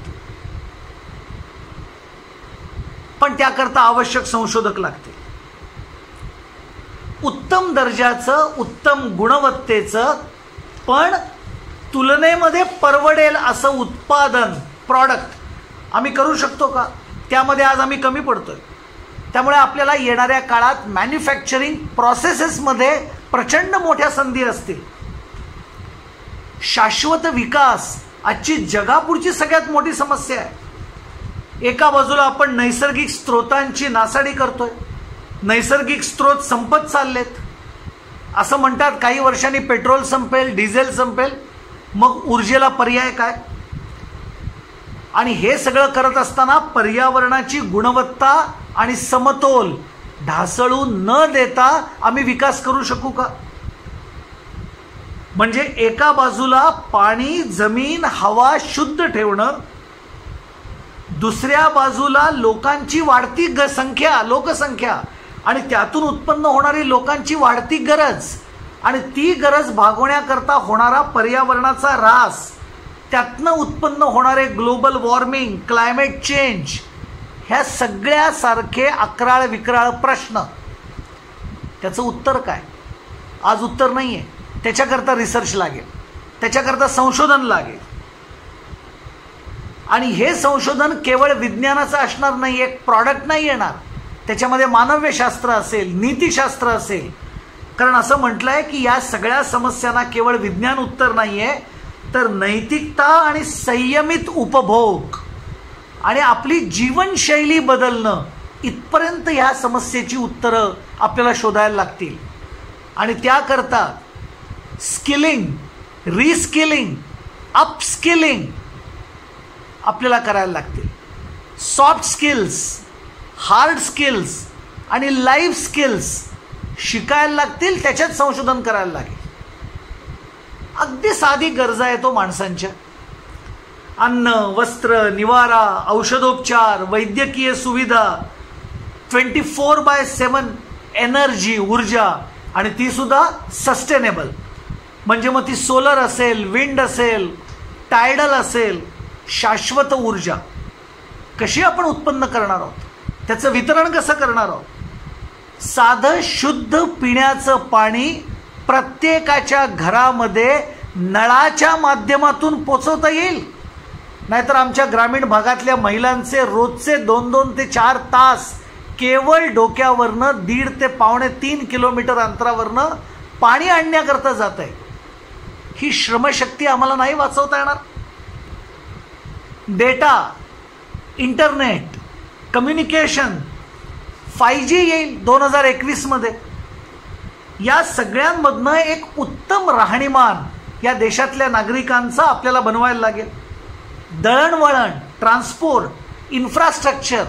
पण त्याकरता आवश्यक संशोधक लागते. उत्तम दर्जाचं, उत्तम गुणवत्तेचं, पण तुलनेमध्ये परवडेल असं उत्पादन, प्रॉडक्ट आम्ही करू शकतो का? त्यामध्ये आज आम्ही कमी पडतोय. त्यामुळे आपल्याला येणाऱ्या काळात मॅन्युफॅक्चरिंग प्रोसेसेसमध्ये प्रचंड मोठ्या संधी असतील. शाश्वत विकास आजची जगापुढची सगळ्यात मोठी समस्या आहे. एका बाजूला आपण नैसर्गिक स्रोतांची नासाडी करतोय, नैसर्गिक स्रोत संपत चाललेत. असं म्हणतात काही वर्षांनी पेट्रोल संपेल, डिझेल संपेल, मग ऊर्जेला पर्याय काय? आणि हे सगळं करत असताना पर्यावरणाची गुणवत्ता आणि समतोल ढासळू न देता आम्ही विकास करू शकू का? म्हणजे एका बाजूला पाणी, जमीन, हवा शुद्ध ठेवणं, दुसऱ्या बाजूला लोकांची वाढती लोकसंख्या आणि त्यातून उत्पन्न होणारी लोकांची वाढती गरज आणि ती गरज भागवण्याकरता होणारा पर्यावरणाचा ऱ्हास, त्यातनं उत्पन्न होणारे ग्लोबल वॉर्मिंग, क्लायमेट चेंज, ह्या सगळ्यासारखे अकराळ विक्राळ प्रश्न. त्याचं उत्तर काय? आज उत्तर नाही आहे. त्याच्याकरता रिसर्च लागेल, त्याच्याकरता संशोधन लागेल. आणि हे संशोधन केवळ विज्ञानाचं असणार नाही, एक प्रॉडक्ट नाही येणार. त्याच्यामध्ये मानव्यशास्त्र असेल, नीतिशास्त्र असेल. कारण असं म्हटलंय की या सगळ्या समस्यांना केवळ विज्ञान उत्तर नाहीये, तर नैतिकता आणि संयमित उपभोग आणि आपली जीवनशैली बदलणं, इथपर्यंत ह्या समस्येची उत्तरं आपल्याला शोधायला लागतील. आणि त्याकरता स्किलिंग, रिस्किलिंग, अपस्किलिंग आपल्याला करायला लागतील. सॉफ्ट स्किल्स, हार्ड स्किल्स आणि लाईफ स्किल्स शिकायला लागतील. त्याच्यात संशोधन करायला लागेल. अगदी साधी गरजा आहे तो माणसांच्या. अन्न, वस्त्र, निवारा, औषधोपचार, वैद्यकीय सुविधा, 24/7 एनर्जी, ऊर्जा, आणि ती सुद्धा सस्टेनेबल. म्हणजे मग ती सोलर असेल, विंड असेल, टायडल असेल, शाश्वत ऊर्जा कशी आपण उत्पन्न करणार आहोत, त्याचं वितरण कसं करणार आहोत. साधं शुद्ध पिण्याचं पाणी प्रत्येकाच्या घरामध्ये नळाच्या माध्यमातून पोचवता येईल. नाहीतर आमच्या ग्रामीण भागातल्या महिलांचे रोजचे 2-2 ते 4 तास केवळ डोक्यावरनं 1.5 ते 2.5-3 किलोमीटर अंतरावरनं पाणी आणण्याकरता जात आहे. ही श्रमशक्ती आम्हाला नाही वाचवता येणार. डेटा, इंटरनेट, कम्युनिकेशन, 5G येईल 2021 मध्ये. या सगळ्यांमधनं एक उत्तम राहणीमान या देशातल्या नागरिकांचा आपल्याला बनवायला लागेल. दळणवळण, ट्रान्सपोर्ट, इन्फ्रास्ट्रक्चर.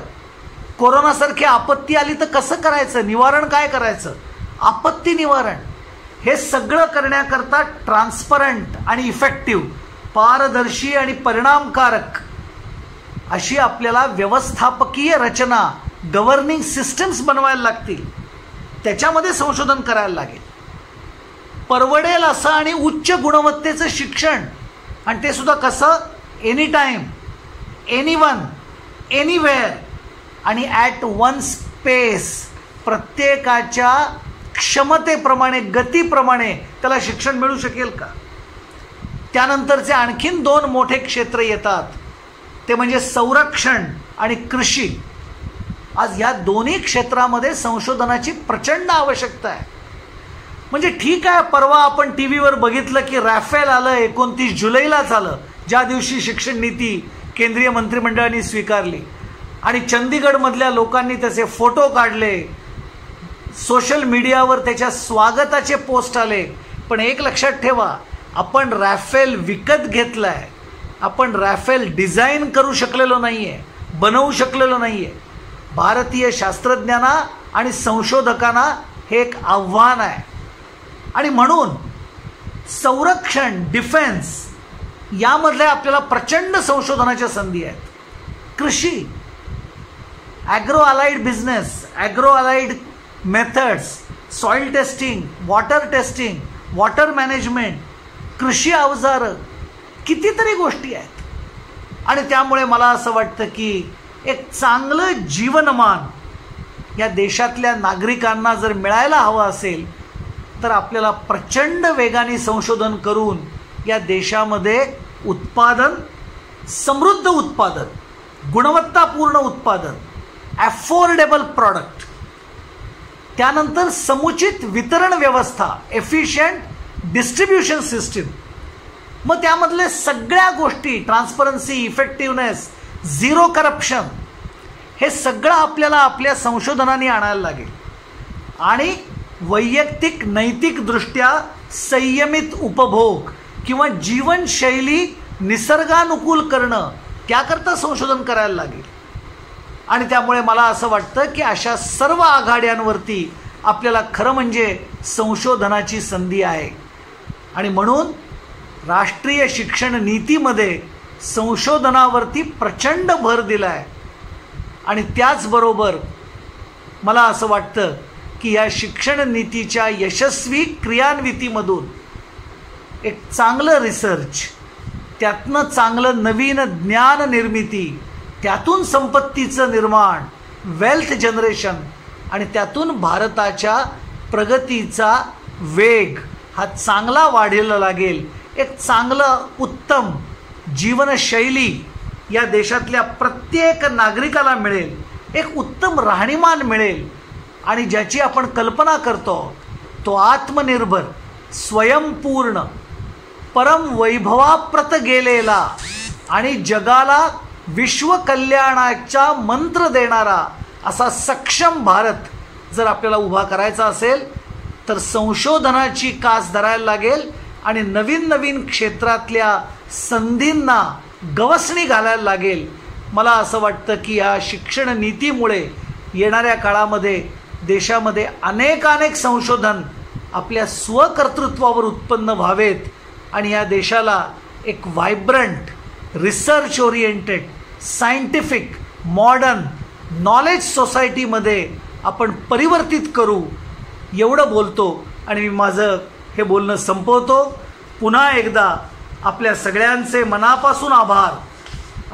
कोरोनासारखी आपत्ती आली तर कसं करायचं, निवारण काय करायचं, आपत्ती निवारण, हे सगळं करण्याकरता ट्रान्सपरंट आणि इफेक्टिव्ह, पारदर्शी आणि परिणामकारक अशी आपल्याला व्यवस्थापकीय रचना, गव्हर्निंग सिस्टम्स बनवायला लागतील. त्याच्यामध्ये संशोधन करायला लागेल. परवडेल असं आणि उच्च गुणवत्तेचं शिक्षण आणि ते सुद्धा कसं, एनी टाईम, एनीवन, एनीवेअर आणि ॲट वन स्पेस. प्रत्येकाच्या क्षमतेप्रमाणे, गतीप्रमाणे त्याला शिक्षण मिळू शकेल का? त्यानंतरचे आणखीन 2 मोठे क्षेत्र येतात, ते म्हणजे संरक्षण आणि कृषी. आज या दोन्ही क्षेत्रामध्ये संशोधनाची प्रचंड आवश्यकता आहे. म्हणजे ठीक आहे, परवा आपण टी व्हीवर बघितलं की राफेल आलं, 29 जुलैलाच आलं, ज्या दिवशी शिक्षण नीती केंद्रीय मंत्रिमंडळाने स्वीकारली, आणि चंदीगडमधल्या लोकांनी त्याचे फोटो काढले, सोशल मीडियावर त्याच्या स्वागताचे पोस्ट आले. पण एक लक्षात ठेवा, आपण राफेल विकत घेतलाय, आपण राफेल डिझाईन करू शकलेलो नाहीये, बनवू शकलेलो नाहीये. भारतीय शास्त्रज्ञांना आणि संशोधकांना हे एक आव्हान आहे. आणि म्हणून संरक्षण, डिफेन्स यामधल्या आपल्याला प्रचंड संशोधनाच्या संधी आहेत. कृषी, agro allied business, agro allied methods, soil testing, water testing, water management, कृषी अवजारं, कितीतरी गोष्टी आहेत. आणि त्यामुळे मला असं वाटतं की एक चांगलं जीवनमान या देशातल्या नागरिकांना जर मिळायला हवं असेल तर आपल्याला प्रचंड वेगाने संशोधन करून या देशामध्ये उत्पादन, समृद्ध उत्पादन, गुणवत्तापूर्ण उत्पादन, अफोर्डेबल प्रॉडक्ट, त्यानंतर समुचित वितरण व्यवस्था, एफिशियंट डिस्ट्रीब्युशन सिस्टीम, मग त्यामधले सगळ्या गोष्टी, ट्रान्सपरन्सी, इफेक्टिव्हनेस, झिरो करप्शन, हे सगळं आपल्याला आपल्या संशोधनाने आणायला लागेल. आणि वैयक्तिक नैतिकदृष्ट्या संयमित उपभोग किंवा जीवनशैली निसर्गानुकूल करणं, त्याकरता संशोधन करायला लागेल. आणि त्यामुळे मला असं वाटतं की अशा सर्व आघाड्यांवरती आपल्याला खरं म्हणजे संशोधनाची संधी आहे. आणि म्हणून राष्ट्रीय शिक्षण नीतीमध्ये संशोधनावरती प्रचंड भर दिला आहे. आणि त्याचबरोबर मला असं वाटतं की या शिक्षण नीतीच्या यशस्वी क्रियान्वितीमधून एक चांगलं रिसर्च, त्यातनं चांगलं नवीन ज्ञान निर्मिती, त्यातून संपत्तीचं निर्माण, वेल्थ जनरेशन, आणि त्यातून भारताच्या प्रगतीचा वेग हा चांगला वाढायला लागेल. एक चांगलं उत्तम जीवनशैली या देशातल्या प्रत्येक नागरिकाला मिळेल, एक उत्तम राहणीमान मिळेल. आणि ज्याची आपण कल्पना करतो तो आत्मनिर्भर, स्वयंपूर्ण, परम वैभवाप्रत गेलेला आणि जगाला विश्वकल्याणाचा मंत्र देणारा असा सक्षम भारत जर आपल्याला उभा करायचा असेल तर संशोधनाची कास धरायला लागेल. आणि नवीन नवीन क्षेत्रातल्या संधींना गवसणी घालायला लागेल. मला असं वाटतं की या शिक्षण नीतीमुळे येणाऱ्या काळामध्ये देशामध्ये अनेक संशोधन आपल्या स्वकर्तृत्वावर उत्पन्न व्हावेत आणि या देशाला एक vibrant, research oriented, scientific, modern, knowledge सोसायटीमध्ये आपण परिवर्तित करू, एवढं बोलतो आणि मी माझं हे बोलणं संपवतो. पुन्हा एकदा आपल्या सगळ्यांचे मनापासून आभार.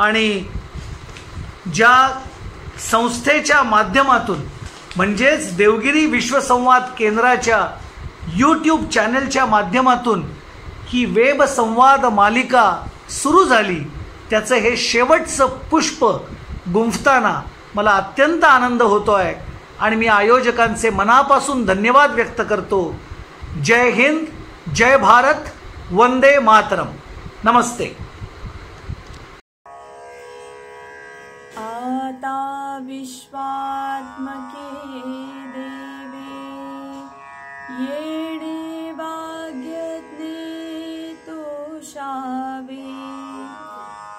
आणि ज्या संस्थेच्या माध्यमातून म्हणजेच देवगिरी विश्वसंवाद केंद्राच्या यूट्यूब चॅनलच्या माध्यमातून ही वेब संवाद मालिका सुरू झाली, त्याचं हे शेवटचं पुष्प गुंफताना मला अत्यंत आनंद होतो आहे. आणि मी आयोजकांचे मनापासून धन्यवाद व्यक्त करतो. जय हिंद, जय भारत, वंदे मातरम. नमस्ते. आता विश्वात्मके देवे येणे वाग्यज्ञे तोषावे,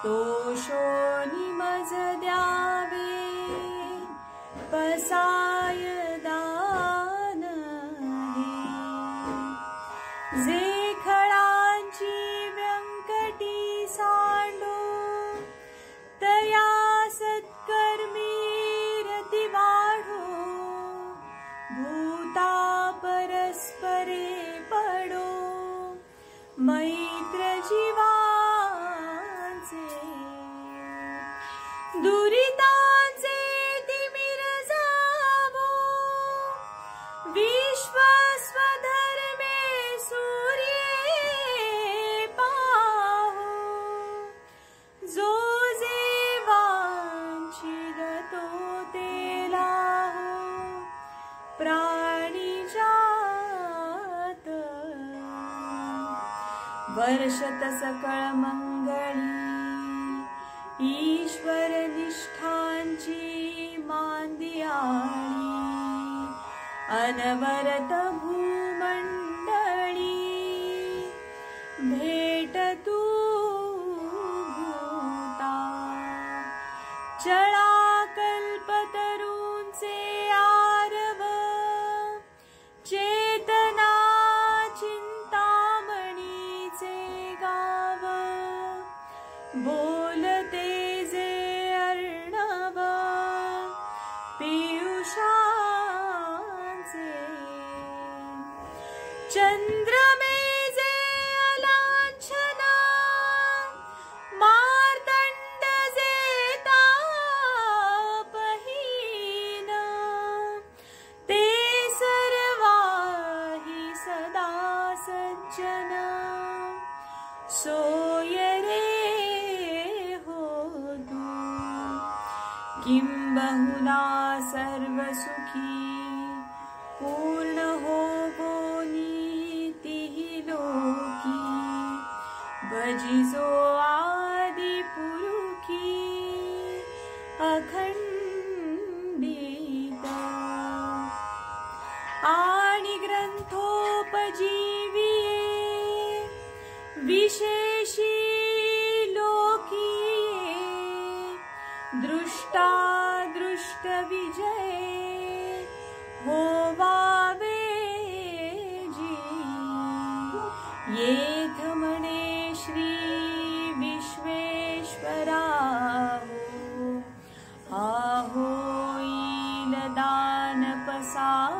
तोषो निमज द्यावे, पसाय दान जे खळांची व्यंकटी सांडू, तया सत्कर्मी रती वाढो, भूता परस्परे पडो, मैत्र जीवा वर्षत सकळ मंगळी ईश्वर निष्ठांची मांदियाळी अनवरत भूमंडळी भेट तू भूता चळा कल्पतरूंचे आरव चेतना चिंतामणीचे गाव बोलते जे अर्णव पियुषांचे चंद्रमे जे अलांछन मार्तंड जे तापहीन ते सर्वाही सदा सज्जन सोय रे हो तू किंबहुना सर्व सुखी पूर्ण हो नीतिहि लोकी भजिजो आदि पुरुखी अखंडित आणि ग्रंथोपजीविये विशेषी लोकीये दृष्टा दृष्ट विजय होवावे जी येथ म्हणे श्री विश्वेश्वरा हा होईल दान पसाओ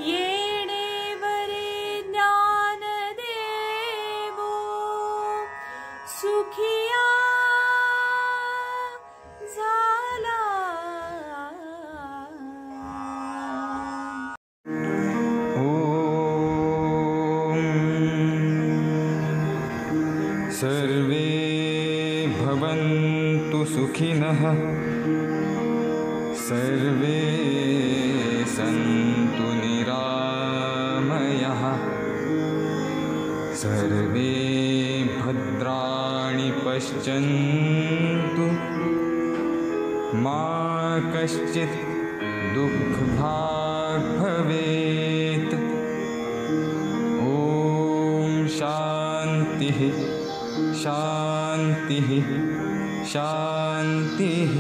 येणे वरे ज्ञान देवो सुखिया झाला सर्वे भवन्तु सुखिनः सर्वे सन्तु निरामयाः सर्वे भद्राणि पश्यन्तु मा कश्चित् दुःखभाग् भवेत् ॐ शान्तिः शान्तिः शान्तिः